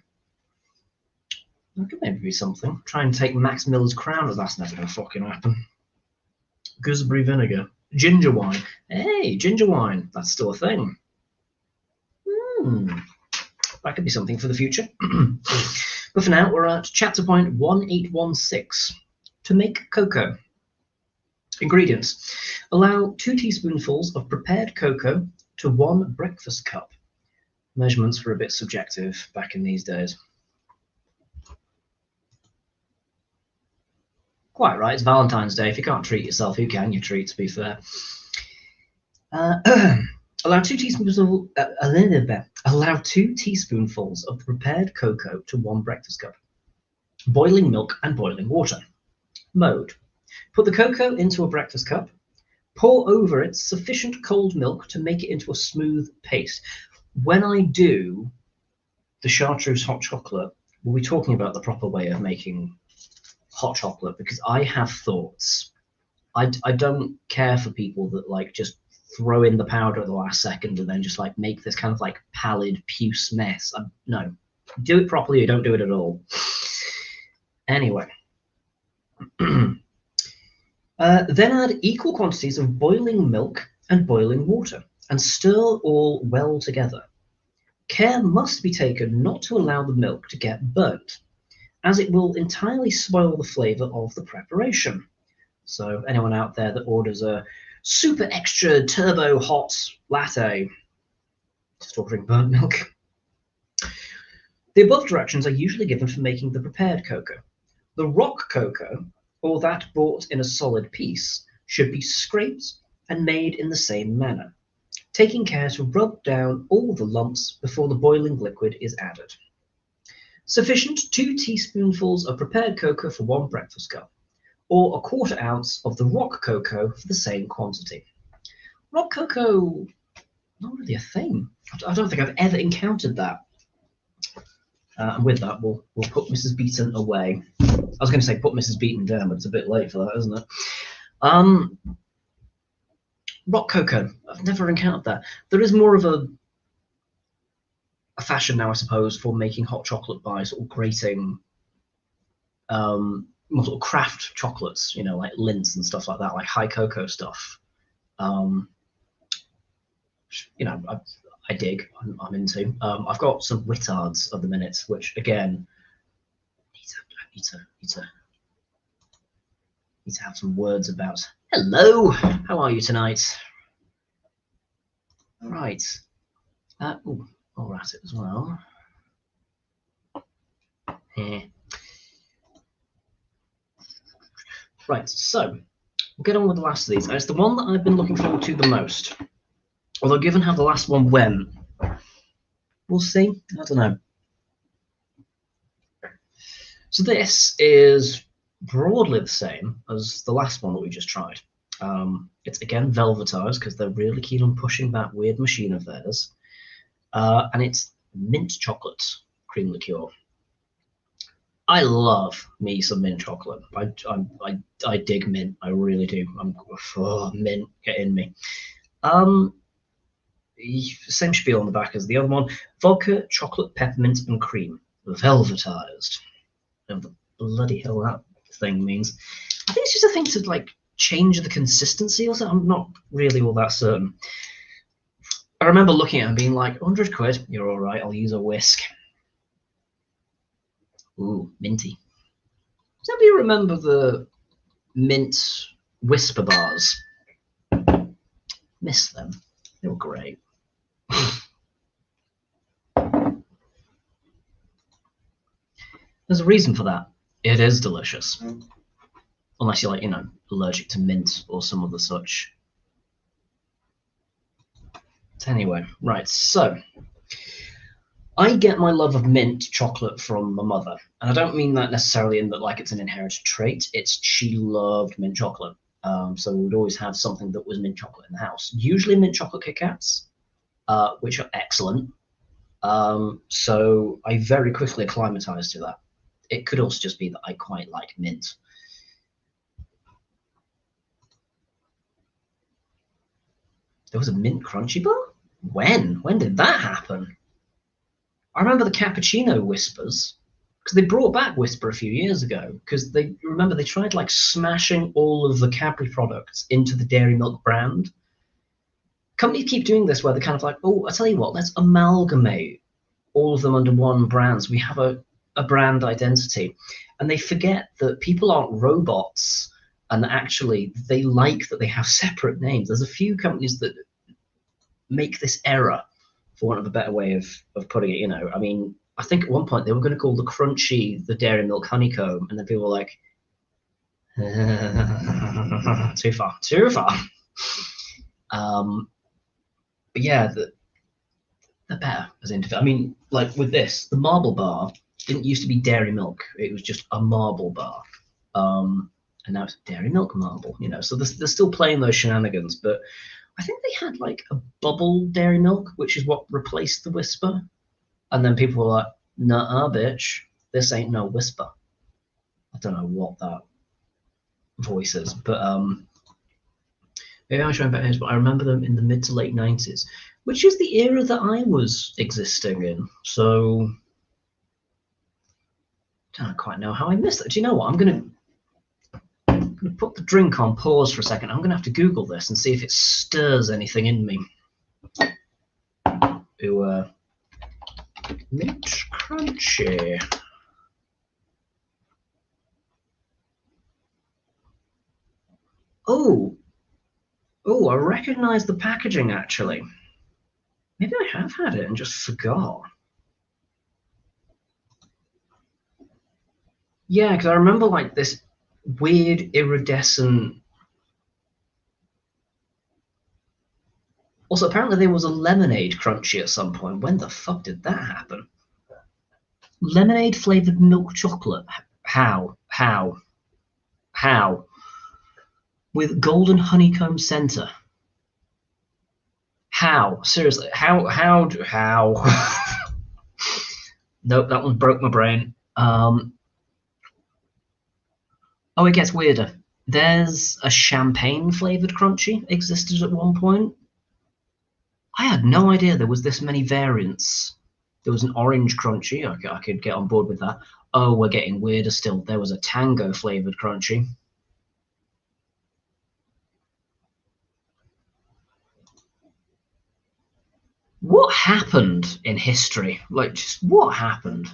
That could maybe be something. Try and take Max Miller's crown, but that's never going to fucking happen. Gooseberry vinegar. Ginger wine. Hey, ginger wine. That's still a thing. That could be something for the future. But for now, we're at chapter point 1816. To make cocoa. Ingredients. Allow 2 teaspoonfuls of prepared cocoa to 1 breakfast cup. Measurements were a bit subjective back in these days. Quite right, it's Valentine's Day. If you can't treat yourself, who can you treat, to be fair? Allow 2 teaspoonfuls of the prepared cocoa to 1 breakfast cup. Boiling milk and boiling water. Mode. Put the cocoa into a breakfast cup. Pour over it sufficient cold milk to make it into a smooth paste. When I do the chartreuse hot chocolate, we'll be talking about the proper way of making hot chocolate, because I have thoughts. I don't care for people that like just throw in the powder at the last second and then just like make this kind of like pallid puce mess. No, do it properly or don't do it at all. Anyway. Then add equal quantities of boiling milk and boiling water and stir all well together. Care must be taken not to allow the milk to get burnt, as it will entirely spoil the flavour of the preparation. So anyone out there that orders a super extra turbo hot latte, just ordering burnt milk. The above directions are usually given for making the prepared cocoa. The rock cocoa, or that bought in a solid piece, should be scraped and made in the same manner, taking care to rub down all the lumps before the boiling liquid is added. Sufficient 2 teaspoonfuls of prepared cocoa for 1 breakfast cup, or 1/4 ounce of the rock cocoa for the same quantity. Rock cocoa, not really a thing. I don't think I've ever encountered that. And with that, we'll put Mrs. Beaton away. I was going to say put Mrs. Beaton down, but it's a bit late for that, isn't it? Rock cocoa, I've never encountered that. There is more of a fashion now, I suppose, for making hot chocolate by sort of grating more sort of craft chocolates, you know, like Lindt and stuff like that, like high cocoa stuff. You know, I dig, I'm into. I've got some retards at the minute, which again, I need to have some words about. Hello, how are you tonight? Right. I'll rat it as well. Right, so we'll get on with the last of these. It's the one that I've been looking forward to the most. Although, given how the last one went, we'll see. I don't know. So this is broadly the same as the last one that we just tried. It's again velvetized because they're really keen on pushing that weird machine of theirs. And it's mint chocolate cream liqueur. I love me some mint chocolate. I dig mint. I really do. Mint, get in me. Same spiel on the back as the other one. Vodka, chocolate, peppermint, and cream. Velvetized. Whatever the bloody hell that thing means. I think it's just a thing to like change the consistency or something. I'm not really all that certain. I remember looking at it and being like, 100 quid, you're all right, I'll use a whisk. Ooh, minty. Does anybody remember the mint whisper bars? Miss them. They were great. There's a reason for that. It is delicious. Unless you're like, allergic to mint or some other such. Anyway, right, so I get my love of mint chocolate from my mother. And I don't mean that necessarily in that like it's an inherited trait. It's she loved mint chocolate. So we would always have something that was mint chocolate in the house. Usually mint chocolate Kit Kats, which are excellent. So I very quickly acclimatized to that. It could also just be that I quite like mint. There was a mint crunchy bar? When? When did that happen? I remember the cappuccino whispers, because they brought back Whisper a few years ago, because they tried like smashing all of the Cadbury products into the Dairy Milk brand. Companies keep doing this where they're kind of like, oh, I tell you what, let's amalgamate all of them under one brand so we have a brand identity. And they forget that people aren't robots and that actually they like that they have separate names. There's a few companies that make this error, for want of a better way of putting it. I mean, I think at one point they were going to call the Crunchy the Dairy Milk Honeycomb, and then people were like, too far. But yeah, they're better as individual. I mean, like with this, the marble bar didn't used to be dairy milk. It was just a marble bar. And now it's dairy milk marble, So they're still playing those shenanigans, but I think they had like a bubble dairy milk, which is what replaced the Whisper. And then people were like, nah, bitch, this ain't no Whisper. I don't know what that voice is, but maybe I'm showing better, but I remember them in the mid to late 90s, which is the era that I was existing in. So I don't quite know how I missed that. Do you know what? I'm gonna put the drink on pause for a second. I'm gonna have to Google this and see if it stirs anything in me. Ooh, mint crunchy. Oh, I recognize the packaging actually. Maybe I have had it and just forgot. Yeah, because I remember like this weird iridescent. Also, apparently there was a lemonade crunchy at some point. When the fuck did that happen? Lemonade flavored milk chocolate. How? With golden honeycomb center. How? Seriously? How? Nope, that one broke my brain. Oh, it gets weirder. There's a champagne flavored crunchy existed at one point. I had no idea there was this many variants. There was an orange crunchy. I could get on board with that. Oh, we're getting weirder still. There was a tango flavored crunchy. What happened in history? Like, just what happened?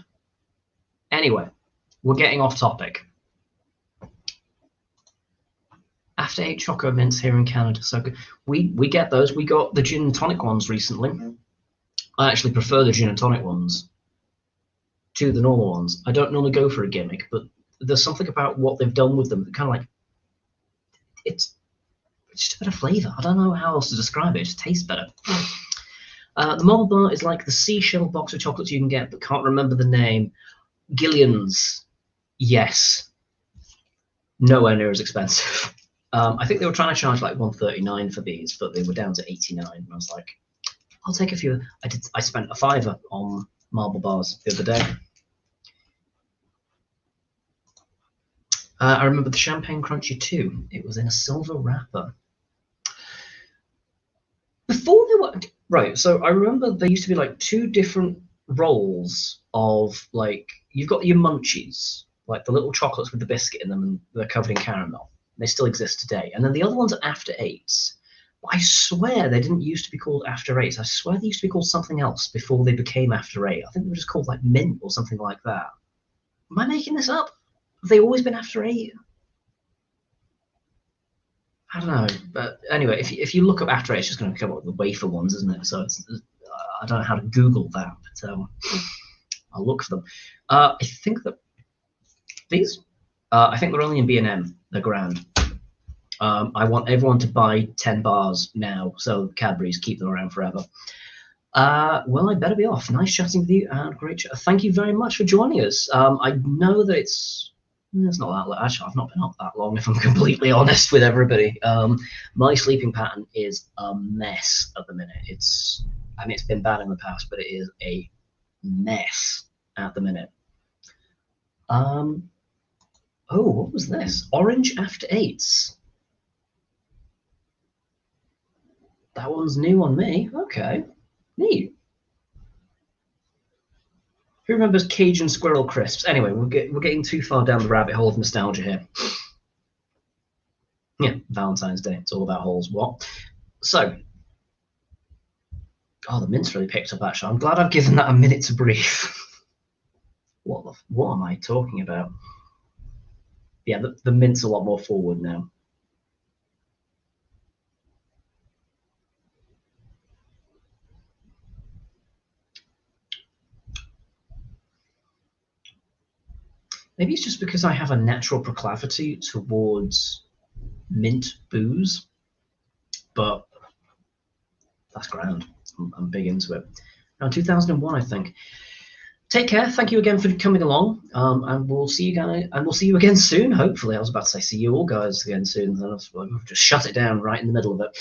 Anyway, we're getting off topic. After 8 Choco Mints here in Canada, so we get those. We got the gin and tonic ones recently. I actually prefer the gin and tonic ones. to the normal ones. I don't normally go for a gimmick, but there's something about what they've done with them that kind of like it's just a better flavour. I don't know how else to describe it. It just tastes better. The marble bar is like the seashell box of chocolates you can get, but can't remember the name. Gillian's. Yes. Nowhere near as expensive. I think they were trying to charge like $139 for these, but they were down to $89. And I was like, I'll take a few. I spent a $5 on marble bars the other day. I remember the Champagne Crunchy too. It was in a silver wrapper. Before they were right, so I remember there used to be like two different rolls of like you've got your munchies, like the little chocolates with the biscuit in them, and they're covered in caramel. They still exist today. And then the other ones are after eights. But I swear they didn't used to be called after eights. I swear they used to be called something else before they became after eight. I think they were just called like mint or something like that. Am I making this up? Have they always been after eight? I don't know, but anyway, if you look up after eight, it's just going to come up with the wafer ones, isn't it? So I don't know how to Google that, but I'll look for them. I think that these, I think they're only in B&M. They're grand. I want everyone to buy 10 bars now, so Cadbury's keep them around forever. Well, I better be off. Nice chatting with you, and great chat. Thank you very much for joining us. I know that it's not that long. Actually, I've not been up that long, if I'm completely honest with everybody. My sleeping pattern is a mess at the minute. It's been bad in the past, but it is a mess at the minute. Oh, what was this? Orange after eights. That one's new on me. Okay, neat. Who remembers Cajun Squirrel Crisps? Anyway, we're getting too far down the rabbit hole of nostalgia here. Yeah, Valentine's Day. It's all about holes. What? So, the mint's really picked up, actually. I'm glad I've given that a minute to breathe. What am I talking about? Yeah, the mint's a lot more forward now. Maybe it's just because I have a natural proclivity towards mint booze, but that's grand. I'm big into it. Around 2001, I think. Take care. Thank you again for coming along, and we'll see you guys. And we'll see you again soon. Hopefully, I was about to say see you all guys again soon. Then I've just shut it down right in the middle of it.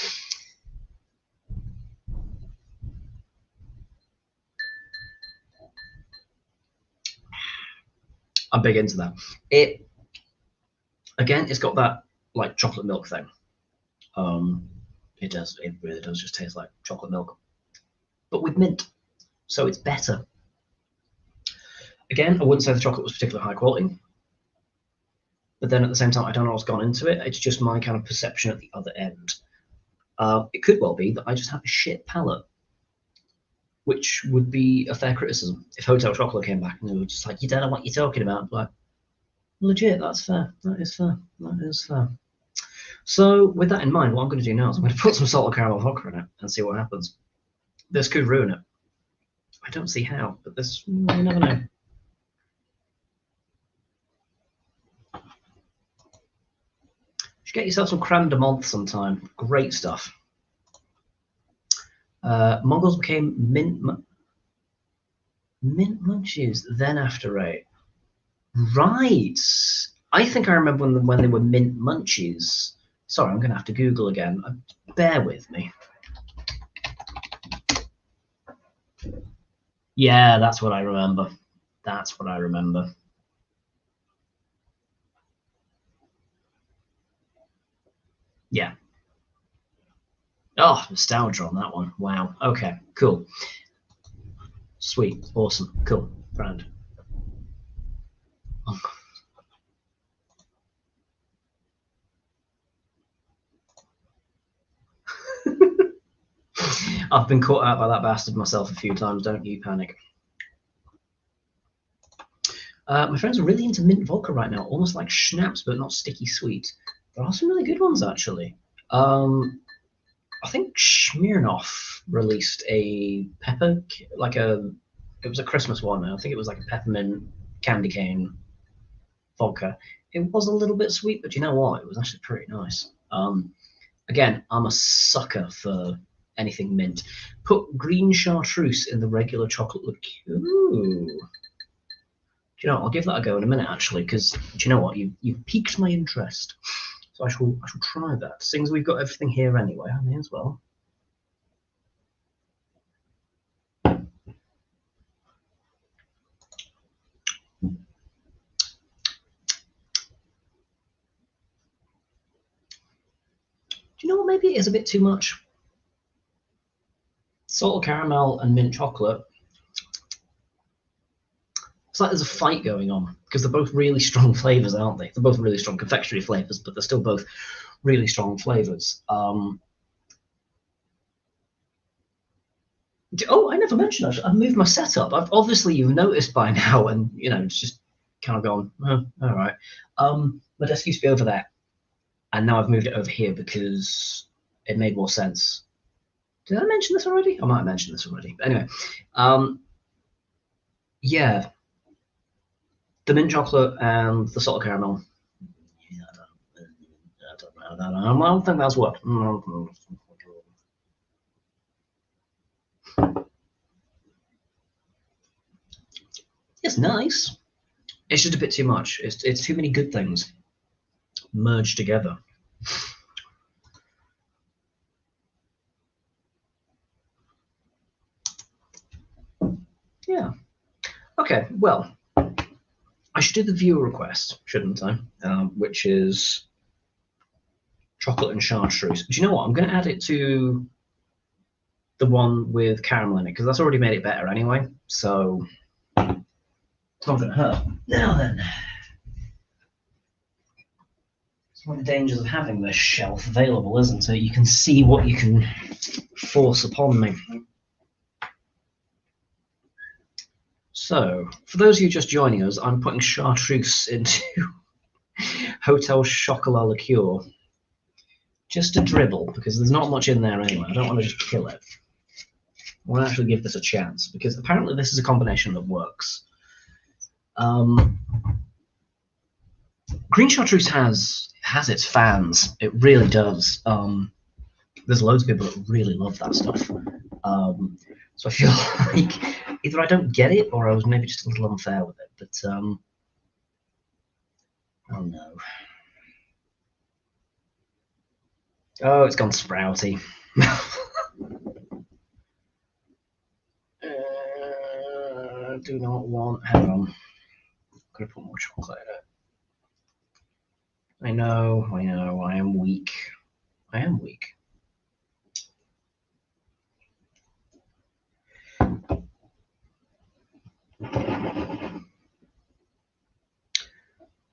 I'm big into that. It's got that like chocolate milk thing. It does. It really does just taste like chocolate milk, but with mint, so it's better. Again, I wouldn't say the chocolate was particularly high quality, but then at the same time, I don't know what's gone into it. It's just my kind of perception at the other end. It could well be that I just have a shit palate, which would be a fair criticism. If Hotel Chocolate came back and they were just like, you don't know what you're talking about, like, legit, that's fair. That is fair. That is fair. So with that in mind, what I'm going to do now is I'm going to put some salted caramel vodka in it and see what happens. This could ruin it. I don't see how, but this, you never know. You should get yourself some creme de menthe sometime. Great stuff. Mongols became mint munchies, then after eight. Right. I think I remember when they were mint munchies. Sorry, I'm going to have to Google again. Bear with me. Yeah, that's what I remember. That's what I remember. Yeah. Oh, nostalgia on that one. Wow. Okay, cool. Sweet. Awesome. Cool. Grand. Oh. I've been caught out by that bastard myself a few times. Don't you panic. My friends are really into mint vodka right now, almost like schnapps, but not sticky sweet. There are some really good ones, actually. I think Smirnoff released a pepper, like a It was a Christmas one. I think it was like a peppermint candy cane vodka. It was a little bit sweet, but you know what? It was actually pretty nice. Again, I'm a sucker for anything mint. Put green chartreuse in the regular chocolate liqueur. Ooh. Do you know what? I'll give that a go in a minute, actually, because do you know what? You've piqued my interest. So I shall try that. Seeing as we've got everything here anyway, I may as well. Do you know what? Maybe it is a bit too much. Salted caramel and mint chocolate. It's like there's a fight going on because they're both really strong flavors, aren't they? They're both really strong confectionery flavors, but they're still both really strong flavors. Oh, I never mentioned I've moved my setup. Obviously you've noticed by now, and it's just kind of gone. All right. My desk used to be over there, and now I've moved it over here because it made more sense. Did I mention this already? I might have mentioned this already. But anyway, yeah, the mint chocolate and the salted caramel. Yeah, I don't think that's what. It's nice. It's just a bit too much. It's too many good things merged together. Yeah. Okay. Well, I should do the viewer request, shouldn't I? Which is chocolate and chartreuse. Do you know what? I'm going to add it to the one with caramel in it because that's already made it better anyway. So it's not going to hurt. Now then. It's one of the dangers of having this shelf available, isn't it? You can see what you can force upon me. So, for those of you just joining us, I'm putting chartreuse into Hotel Chocolat liqueur. Just a dribble, because there's not much in there anyway. I don't want to just kill it. I want to actually give this a chance, because apparently this is a combination that works. Green chartreuse has its fans. It really does. There's loads of people that really love that stuff. So I feel like either I don't get it or I was maybe just a little unfair with it. But oh no. Oh, it's gone sprouty. Do not want. Hang on. I'm gonna put more chocolate in it. I know. I am weak. I am weak.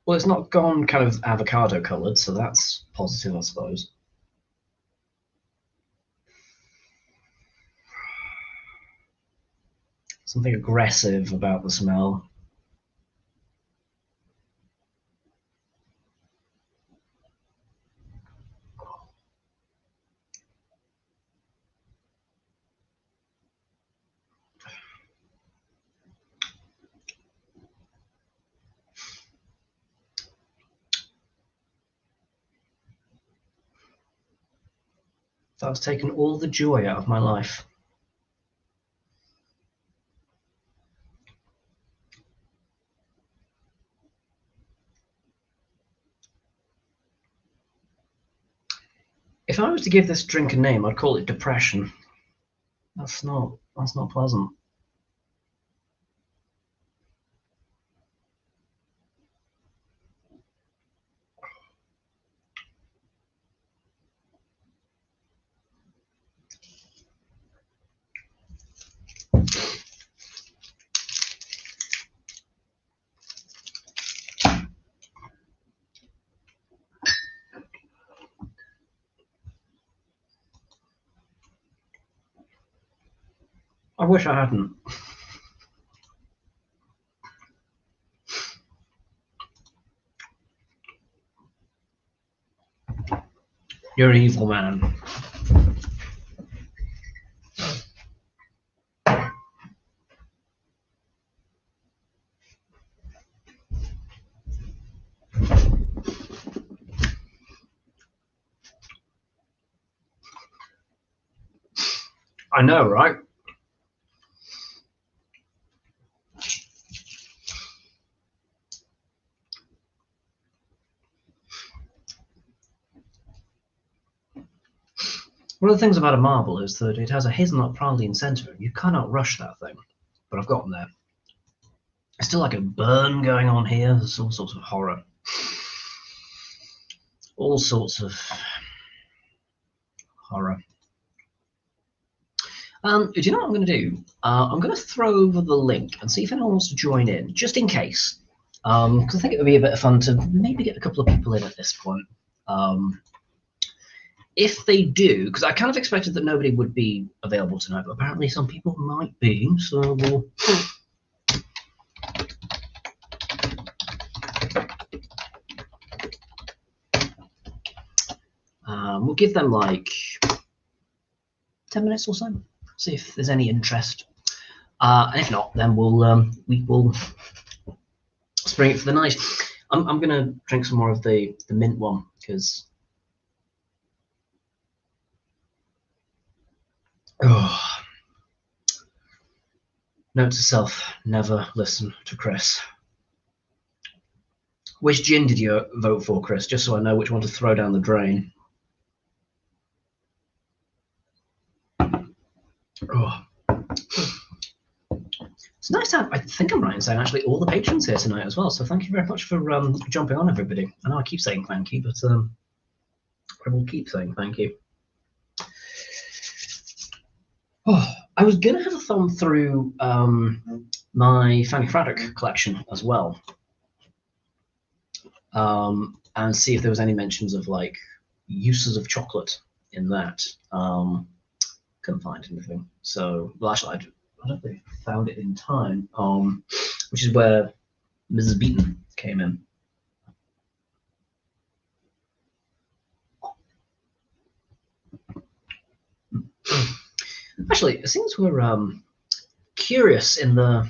Well, it's not gone kind of avocado coloured, so that's positive, I suppose. Something aggressive about the smell. That's taken all the joy out of my life. If I was to give this drink a name, I'd call it depression. That's not pleasant. I wish I hadn't. You're an evil man. I know, right? One of the things about a marble is that it has a hazelnut praline centre, and you cannot rush that thing. But I've gotten there. There's still like a burn going on here. There's all sorts of horror. All sorts of horror. Do you know what I'm going to do? I'm going to throw over the link and see if anyone wants to join in, just in case. Because I think it would be a bit of fun to maybe get a couple of people in at this point. If they do, because I kind of expected that nobody would be available tonight, but apparently some people might be, so we'll give them like 10 minutes or so, see if there's any interest. And if not, then we will spring it for the night. I'm gonna drink some more of the mint one because note to self: never listen to Chris. Which gin did you vote for, Chris? Just so I know which one to throw down the drain. Oh. It's nice to have, I think I'm right in saying, actually, all the patrons here tonight as well. So thank you very much for jumping on, everybody. I know I keep saying thank you, but I will keep saying thank you. Oh, I was going to have a thumb through my Fanny Craddock collection as well, and see if there was any mentions of like uses of chocolate in that. Couldn't find anything. So, well, actually, I don't think I found it in time, which is where Mrs. Beaton came in. Actually, it seems we're curious in the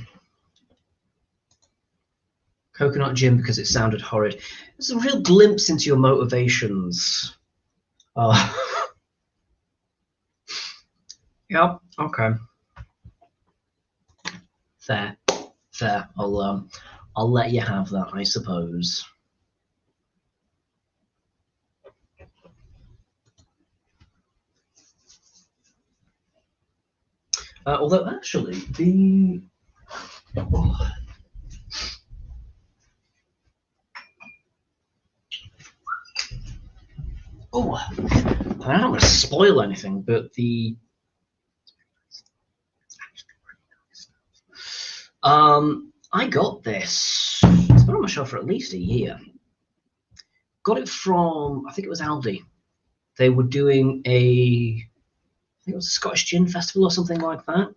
coconut gin because it sounded horrid. There's a real glimpse into your motivations. Yep. Okay. Fair. I'll let you have that, I suppose. Although actually the I don't want to spoil anything, but the I got this. It's been on my shelf for at least a year. Got it from, I think it was Aldi. They were doing I think it was a Scottish Gin Festival or something like that.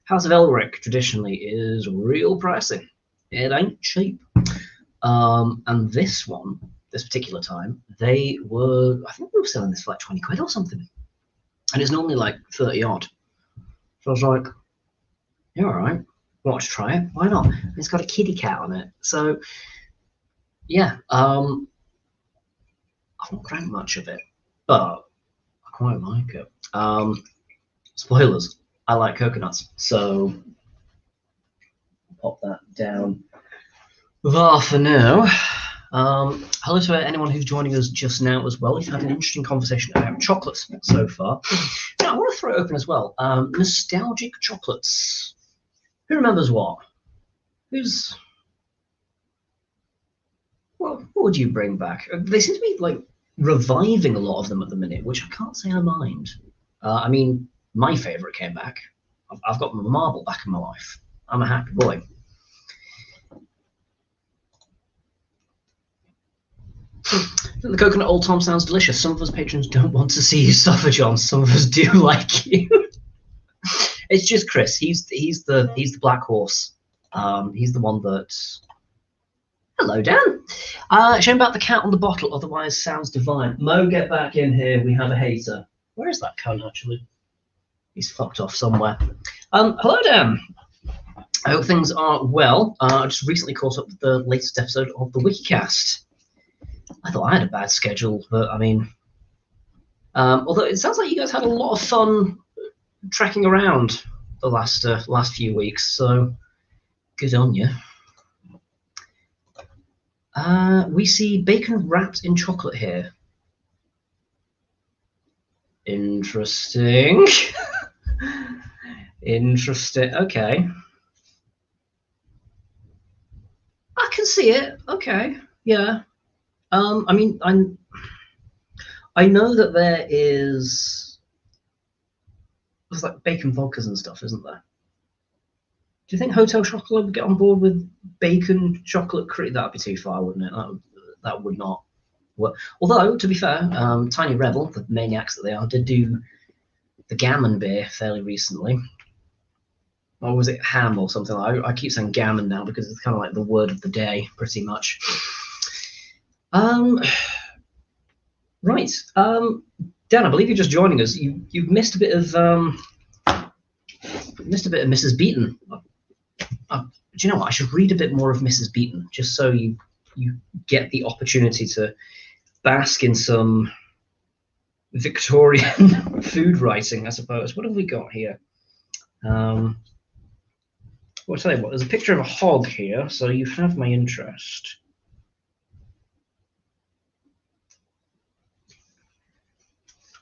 House of Elric traditionally is real pricey. It ain't cheap. And this one, this particular time, I think they were selling this for like 20 quid or something. And it's normally like 30 odd. So I was like, yeah, all right. Want to try it? Why not? And it's got a kitty cat on it. So yeah, I've not drank much of it, but I quite like it. Spoilers, I like coconuts, so I'll pop that down there for now. Hello to anyone who's joining us just now as well. We've had an interesting conversation about chocolates so far. Now, I want to throw it open as well. Nostalgic chocolates. Who remembers what? What would you bring back? They seem to be like reviving a lot of them at the minute, which I can't say I mind. I mean, my favourite came back. I've got my marble back in my life. I'm a happy boy. The coconut Old Tom sounds delicious. Some of us patrons don't want to see you suffer, John. Some of us do like you. It's just Chris. He's the black horse. He's the one that. Hello, Dan. Shame about the cat on the bottle. Otherwise, sounds divine. Mo, get back in here. We have a hater. Where is that cunt actually? He's fucked off somewhere. Hello, Dan. I hope things are well. I just recently caught up with the latest episode of the Wikicast. I thought I had a bad schedule, but I mean, although it sounds like you guys had a lot of fun trekking around the last few weeks, so good on you. We see bacon wrapped in chocolate here. Interesting. Interesting. Okay. I can see it. Okay. Yeah. I mean, I know that there's like bacon vodkas and stuff, isn't there? Do you think Hotel Chocolat would get on board with bacon chocolate cream? That'd be too far, wouldn't it? That would not work. Although, to be fair, Tiny Rebel, the maniacs that they are, did do the gammon beer fairly recently. Or was it ham or something? I keep saying gammon now because it's kind of like the word of the day, pretty much. Right. Dan, I believe you're just joining us. You've missed a bit of Mrs. Beaton. Do you know what? I should read a bit more of Mrs. Beaton just so you get the opportunity to bask in some Victorian food writing, I suppose. What have we got here? Well, I'll tell you what. There's a picture of a hog here, so you have my interest.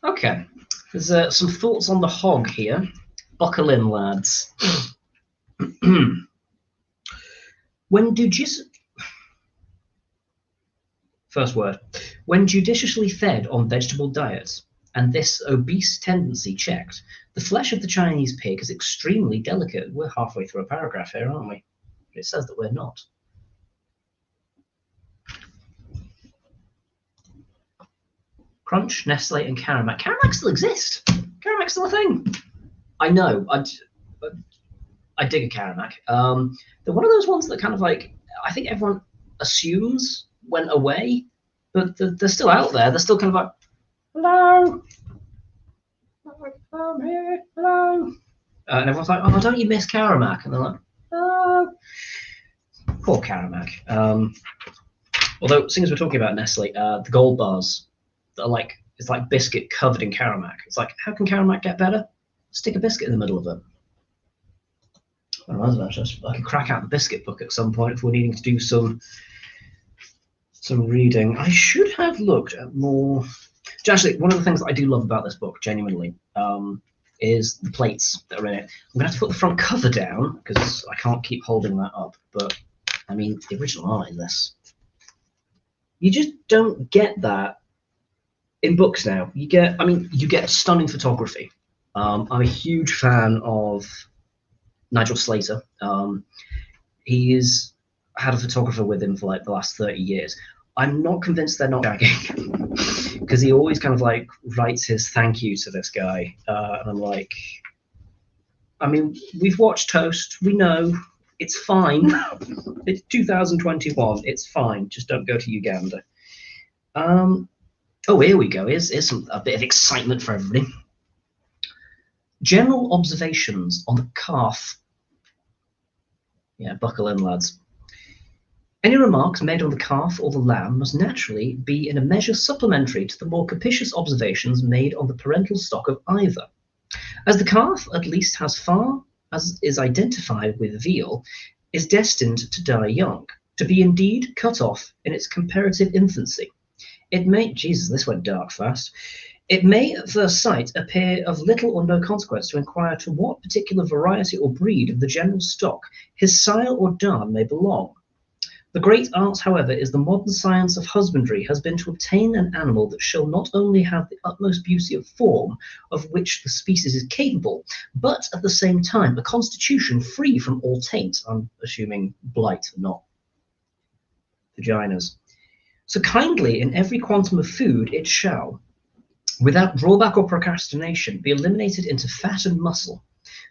Okay, there's some thoughts on the hog here. Buckle in, lads. When judiciously fed on vegetable diets, and this obese tendency checked, the flesh of the Chinese pig is extremely delicate. We're halfway through a paragraph here, aren't we? It says that we're not. Crunch, Nestle, and Caramac. Caramac still exist. Caramac's still a thing. I know. I dig a Caramac. They're one of those ones that kind of like, I think everyone assumes went away, but they're still out there. They're still kind of like, hello, I'm here, hello. And everyone's like, oh, don't you miss Caramac? And they're like, oh, poor Caramac. Although, seeing as we're talking about Nestle, the gold bars, that are like, it's like biscuit covered in Caramac. It's like, how can Caramac get better? Stick a biscuit in the middle of it. I could crack out the biscuit book at some point if we're needing to do some reading. I should have looked at more. Actually, one of the things that I do love about this book, genuinely, is the plates that are in it. I'm going to have to put the front cover down because I can't keep holding that up. But, I mean, the original art in this. You just don't get that in books now. You get stunning photography. I'm a huge fan of Nigel Slater. He's had a photographer with him for like the last 30 years. I'm not convinced they're not shagging because he always kind of like writes his thank you to this guy. And I'm like, I mean, we've watched Toast. We know it's fine. It's 2021. It's fine. Just don't go to Uganda. Oh, here we go. Here's a bit of excitement for everybody. General observations on the calf. Yeah, buckle in, lads. Any remarks made on the calf or the lamb must naturally be in a measure supplementary to the more capitious observations made on the parental stock of either. As the calf, at least as far as is identified with veal, is destined to die young, to be indeed cut off in its comparative infancy. It may, Jesus, this went dark fast. It may at first sight appear of little or no consequence to inquire to what particular variety or breed of the general stock his sire or dam may belong. The great art, however, is the modern science of husbandry has been to obtain an animal that shall not only have the utmost beauty of form of which the species is capable, but at the same time a constitution free from all taint. I'm assuming blight, not vaginas. So kindly in every quantum of food it shall, without drawback or procrastination, be eliminated into fat and muscle.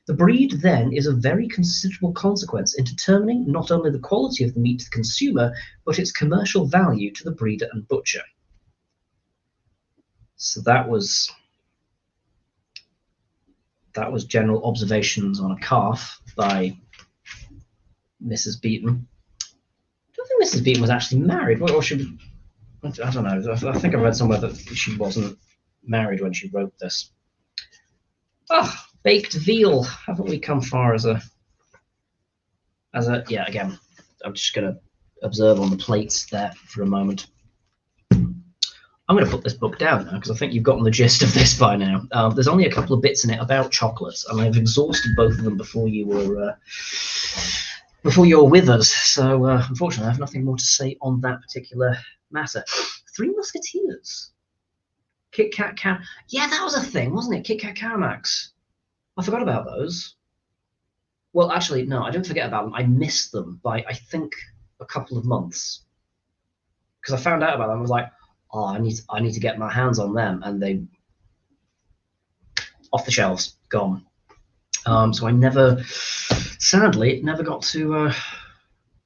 The breed then is of very considerable consequence in determining not only the quality of the meat to the consumer, but its commercial value to the breeder and butcher. So that was general observations on a calf by Mrs. Beaton. I don't think Mrs. Beaton was actually married. Or she, I don't know. I think I read somewhere that she wasn't married when she wrote this. Oh, Baked veal. Haven't we come far as a yeah, again, I'm just going to observe on the plates there for a moment. I'm going to put this book down now because I think you've gotten the gist of this by now. There's only a couple of bits in it about chocolates, and I've exhausted both of them before you were with us. So unfortunately, I have nothing more to say on that particular matter. Three Musketeers. Kit Kat Car. Yeah, that was a thing, wasn't it? Kit Kat Caramacs. I forgot about those. Well, actually, no, I didn't forget about them. I missed them by, I think, a couple of months. Because I found out about them. I was like, oh, I need to get my hands on them. And they, off the shelves, gone. So I never, sadly, never got to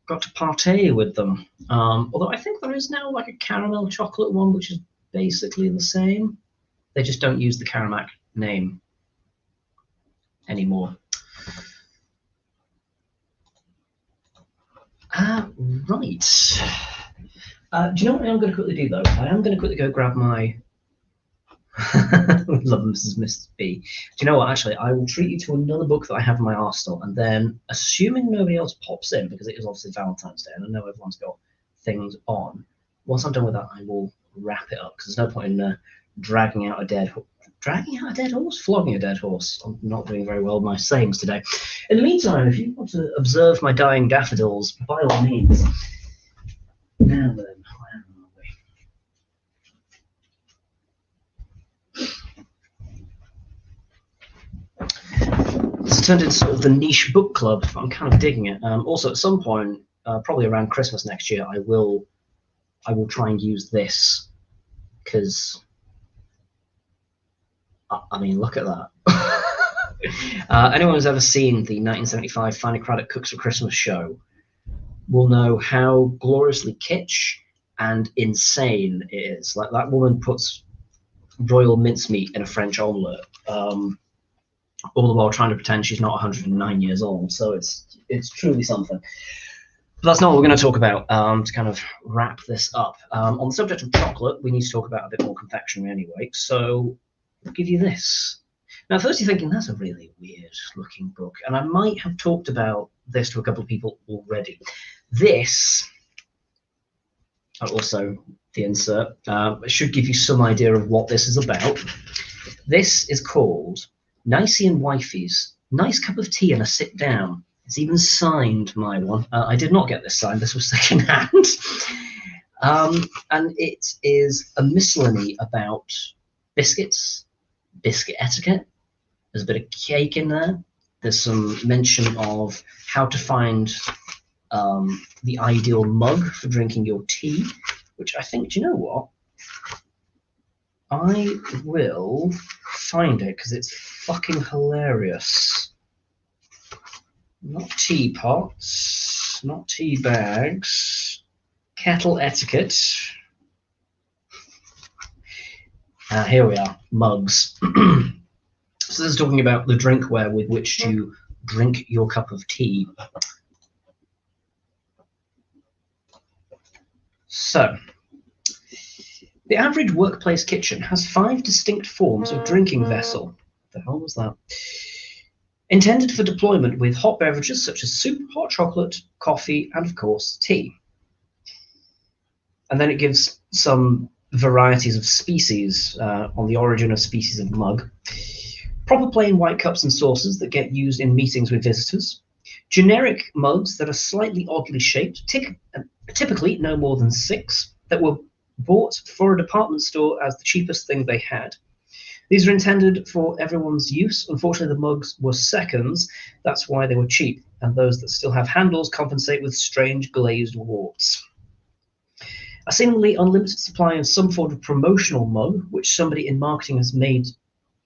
partay with them. Although I think there is now like a caramel chocolate one, which is basically the same. They just don't use the Caramac name anymore. Right. Do you know what I'm going to quickly do, though? I am going to quickly go grab my... Love Mrs. Miss B. Do you know what? Actually, I will treat you to another book that I have in my arsenal, and then, assuming nobody else pops in, because it is obviously Valentine's Day, and I know everyone's got things on, once I'm done with that, I will wrap it up, because there's no point in dragging out a dead horse? Flogging a dead horse. I'm not doing very well with my sayings today. In the meantime, if you want to observe my dying daffodils, by all means. Now then, where are we? It's turned into sort of the niche book club. I'm kind of digging it. Also, at some point, probably around Christmas next year, I will try and use this because, I mean, look at that. Anyone who's ever seen the 1975 Fanny Craddock Cooks for Christmas show will know how gloriously kitsch and insane it is. Like, that woman puts royal mincemeat in a French omelette, all the while trying to pretend she's not 109 years old. So it's truly something. But that's not what we're going to talk about. To kind of wrap this up, on the subject of chocolate, we need to talk about a bit more confectionery anyway. So I'll give you this. Now, first you're thinking, that's a really weird-looking book, and I might have talked about this to a couple of people already. This, also the insert, should give you some idea of what this is about. This is called Nicey and Wifey's Nice Cup of Tea and a Sit Down. It's even signed, my one. I did not get this signed. This was secondhand. And it is a miscellany about biscuits, biscuit etiquette. There's a bit of cake in there. There's some mention of how to find the ideal mug for drinking your tea, which I think, do you know what? I will find it because it's fucking hilarious. Not teapots, not tea bags, kettle etiquette. Here we are, mugs. So this is talking about the drinkware with which to drink your cup of tea. So, the average workplace kitchen has 5 distinct forms of drinking vessel. What the hell was that? Intended for deployment with hot beverages such as soup, hot chocolate, coffee, and of course, tea. And then it gives some varieties of species on the origin of species of mug. Proper plain white cups and saucers that get used in meetings with visitors. Generic mugs that are slightly oddly shaped, typically no more than 6, that were bought for a department store as the cheapest thing they had. These are intended for everyone's use. Unfortunately, the mugs were seconds. That's why they were cheap. And those that still have handles compensate with strange glazed warts. A seemingly unlimited supply of some form of promotional mug, which somebody in marketing has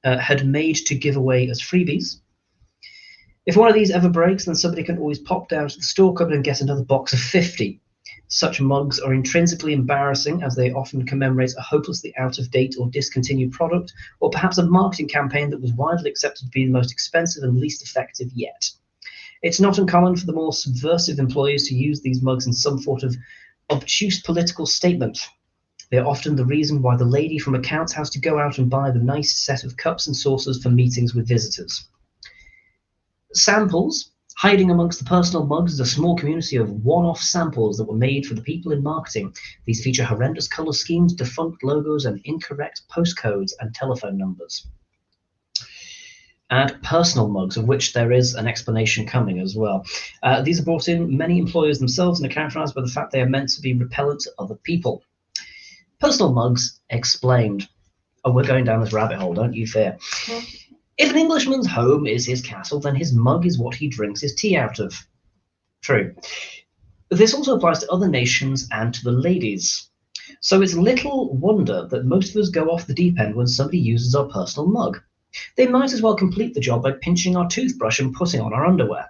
had made to give away as freebies. If one of these ever breaks, then somebody can always pop down to the store cupboard and get another box of 50. Such mugs are intrinsically embarrassing, as they often commemorate a hopelessly out-of-date or discontinued product, or perhaps a marketing campaign that was widely accepted to be the most expensive and least effective yet. It's not uncommon for the more subversive employees to use these mugs in some sort of obtuse political statement. They are often the reason why the lady from accounts has to go out and buy the nice set of cups and saucers for meetings with visitors. Samples. Hiding amongst the personal mugs is a small community of one-off samples that were made for the people in marketing. These feature horrendous colour schemes, defunct logos, and incorrect postcodes and telephone numbers. And personal mugs, of which there is an explanation coming as well. These are brought in many employers themselves and are characterised by the fact they are meant to be repellent to other people. Personal mugs explained. Oh, we're going down this rabbit hole, don't you fear. If an Englishman's home is his castle, then his mug is what he drinks his tea out of. True. This also applies to other nations and to the ladies. So it's little wonder that most of us go off the deep end when somebody uses our personal mug. They might as well complete the job by pinching our toothbrush and putting on our underwear.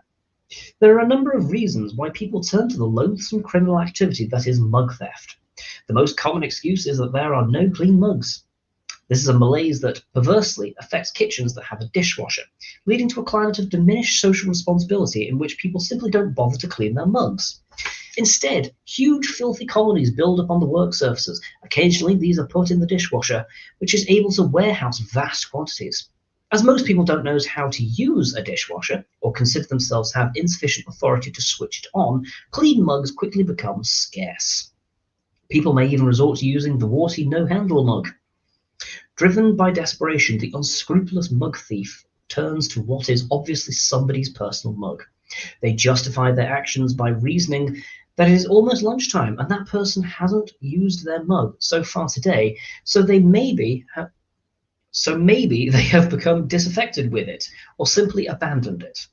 There are a number of reasons why people turn to the loathsome criminal activity that is mug theft. The most common excuse is that there are no clean mugs. This is a malaise that perversely affects kitchens that have a dishwasher, leading to a climate of diminished social responsibility in which people simply don't bother to clean their mugs. Instead, huge filthy colonies build up on the work surfaces. Occasionally, these are put in the dishwasher, which is able to warehouse vast quantities. As most people don't know how to use a dishwasher, or consider themselves to have insufficient authority to switch it on, clean mugs quickly become scarce. People may even resort to using the warty no-handle mug. Driven by desperation, the unscrupulous mug thief turns to what is obviously somebody's personal mug. They justify their actions by reasoning that it is almost lunchtime and that person hasn't used their mug so far today, so maybe they have become disaffected with it or simply abandoned it.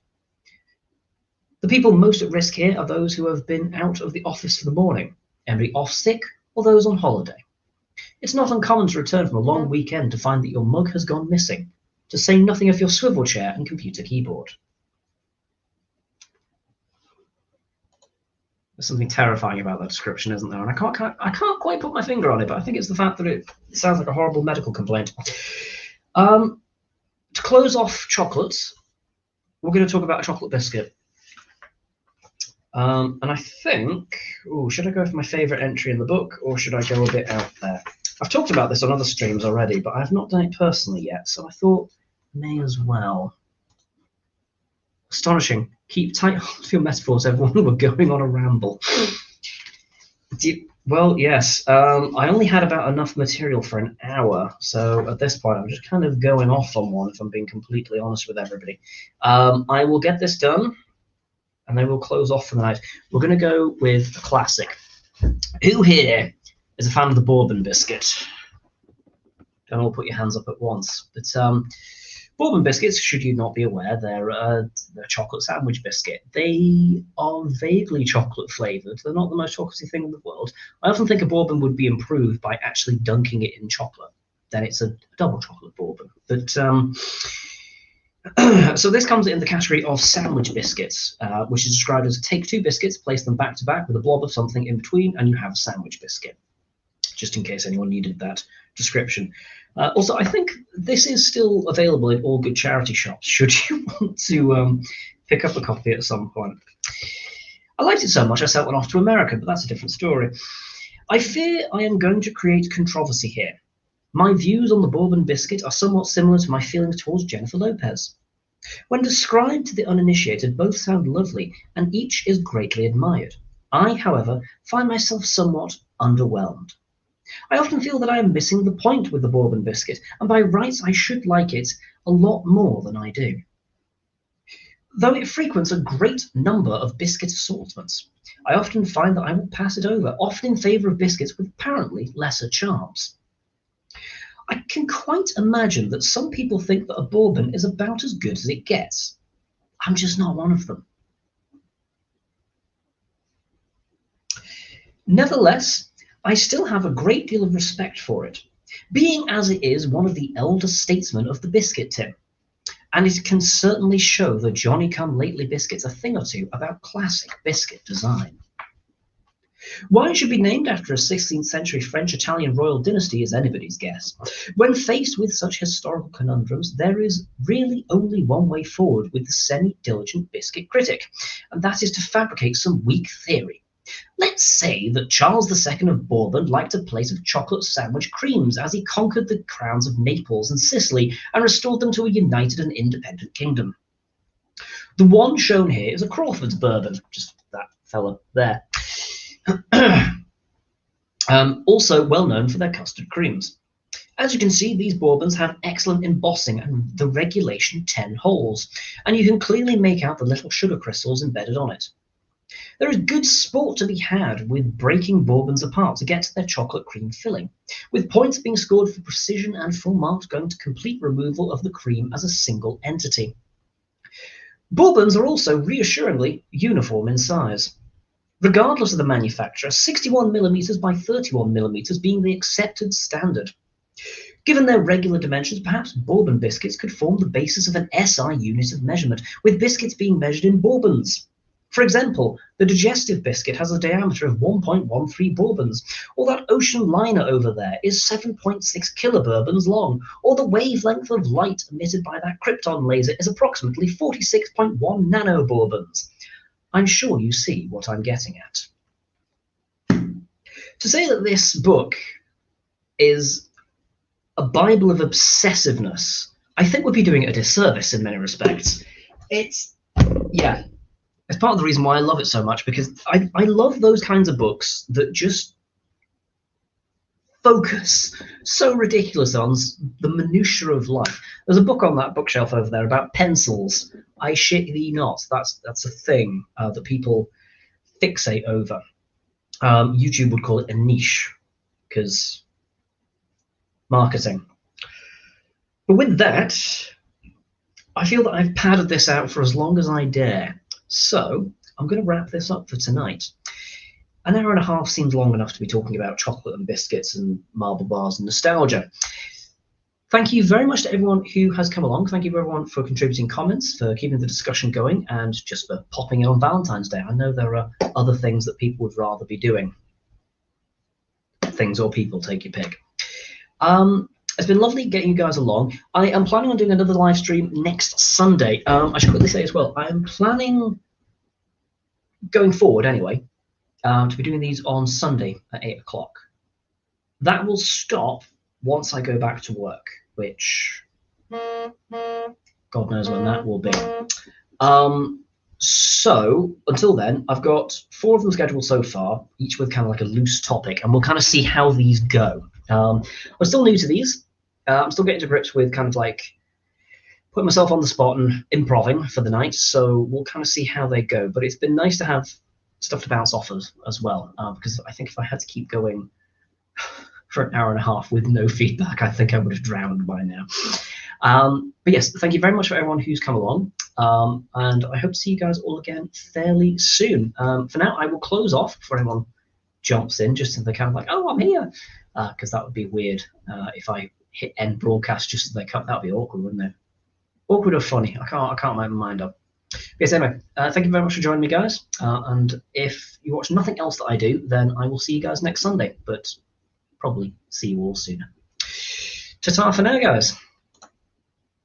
The people most at risk here are those who have been out of the office for the morning, anybody off sick, or those on holiday. It's not uncommon to return from a long weekend to find that your mug has gone missing, to say nothing of your swivel chair and computer keyboard. There's something terrifying about that description, isn't there? And I can't quite put my finger on it, but I think it's the fact that it sounds like a horrible medical complaint. To close off chocolates, we're going to talk about a chocolate biscuit. And I think, should I go for my favourite entry in the book, or should I go a bit out there? I've talked about this on other streams already, but I've not done it personally yet, so I thought may as well. Astonishing. Keep tight hold of your metaphors, everyone. We're going on a ramble. Well, yes. I only had about enough material for an hour, so at this point I'm just kind of going off on one, if I'm being completely honest with everybody. I will get this done, and then we'll close off for the night. We're going to go with a classic. Who here is a fan of the bourbon biscuit? Don't all put your hands up at once. But bourbon biscuits, should you not be aware, they're a chocolate sandwich biscuit. They are vaguely chocolate flavoured. They're not the most chocolatey thing in the world. I often think a bourbon would be improved by actually dunking it in chocolate. Then it's a double chocolate bourbon. But so this comes in the category of sandwich biscuits, which is described as take two biscuits, place them back to back with a blob of something in between, and you have a sandwich biscuit. Just in case anyone needed that description. Also, I think this is still available in all good charity shops, should you want to pick up a copy at some point. I liked it so much I sent one off to America, but that's a different story. I fear I am going to create controversy here. My views on the bourbon biscuit are somewhat similar to my feelings towards Jennifer Lopez. When described to the uninitiated, both sound lovely, and each is greatly admired. I, however, find myself somewhat underwhelmed. I often feel that I am missing the point with the bourbon biscuit, and by rights I should like it a lot more than I do. Though it frequents a great number of biscuit assortments, I often find that I will pass it over, often in favour of biscuits with apparently lesser charms. I can quite imagine that some people think that a bourbon is about as good as it gets. I'm just not one of them. Nevertheless, I still have a great deal of respect for it, being as it is one of the elder statesmen of the biscuit tin, and it can certainly show the Johnny-come-lately biscuits a thing or two about classic biscuit design. Why it should be named after a 16th century French-Italian royal dynasty is anybody's guess. When faced with such historical conundrums, there is really only one way forward with the semi-diligent biscuit critic, and that is to fabricate some weak theory. Let's say that Charles II of Bourbon liked a plate of chocolate sandwich creams as he conquered the crowns of Naples and Sicily and restored them to a united and independent kingdom. The one shown here is a Crawford's bourbon, just that fella there. Also well known for their custard creams. As you can see, these bourbons have excellent embossing and the regulation 10 holes, and you can clearly make out the little sugar crystals embedded on it. There is good sport to be had with breaking bourbons apart to get to their chocolate cream filling, with points being scored for precision and full marks going to complete removal of the cream as a single entity. Bourbons are also reassuringly uniform in size. Regardless of the manufacturer, 61mm by 31mm being the accepted standard. Given their regular dimensions, perhaps bourbon biscuits could form the basis of an SI unit of measurement, with biscuits being measured in bourbons. For example, the digestive biscuit has a diameter of 1.13 bourbons, or that ocean liner over there is 7.6 kilobourbons long, or the wavelength of light emitted by that krypton laser is approximately 46.1 nanobourbons. I'm sure you see what I'm getting at. To say that this book is a Bible of obsessiveness, I think would be doing it a disservice in many respects. It's part of the reason why I love it so much, because I love those kinds of books that just focus so ridiculous on the minutiae of life. There's a book on that bookshelf over there about pencils. I shit thee not. That's a thing that people fixate over. YouTube would call it a niche, because marketing. But with that, I feel that I've padded this out for as long as I dare. So I'm going to wrap this up for tonight. An hour and a half seems long enough to be talking about chocolate and biscuits and marble bars and nostalgia. Thank you very much to everyone who has come along. Thank you everyone for contributing comments, for keeping the discussion going, and just for popping in on Valentine's Day. I know there are other things that people would rather be doing. Things or people, take your pick. It's been lovely getting you guys along. I am planning on doing another live stream next Sunday. I should quickly say as well, I am planning, going forward anyway, to be doing these on Sunday at 8 o'clock. That will stop once I go back to work, which God knows when that will be. So until then, I've got 4 of them scheduled so far, each with kind of like a loose topic, and we'll kind of see how these go. I'm still new to these. I'm still getting to grips with kind of like putting myself on the spot and improving for the night, so we'll kind of see how they go. But it's been nice to have stuff to bounce off of as well, because I think if I had to keep going for an hour and a half with no feedback, I think I would have drowned by now. But yes, thank you very much for everyone who's come along, and I hope to see you guys all again fairly soon. For now, I will close off before anyone jumps in, just so they're kind of like, oh, I'm here, because that would be weird if I hit end broadcast just as they cut. That would be awkward, wouldn't it? Awkward or funny? I can't make my mind up. Yes, anyway, thank you very much for joining me, guys. And if you watch nothing else that I do, then I will see you guys next Sunday, but probably see you all sooner. Ta-ta for now, guys.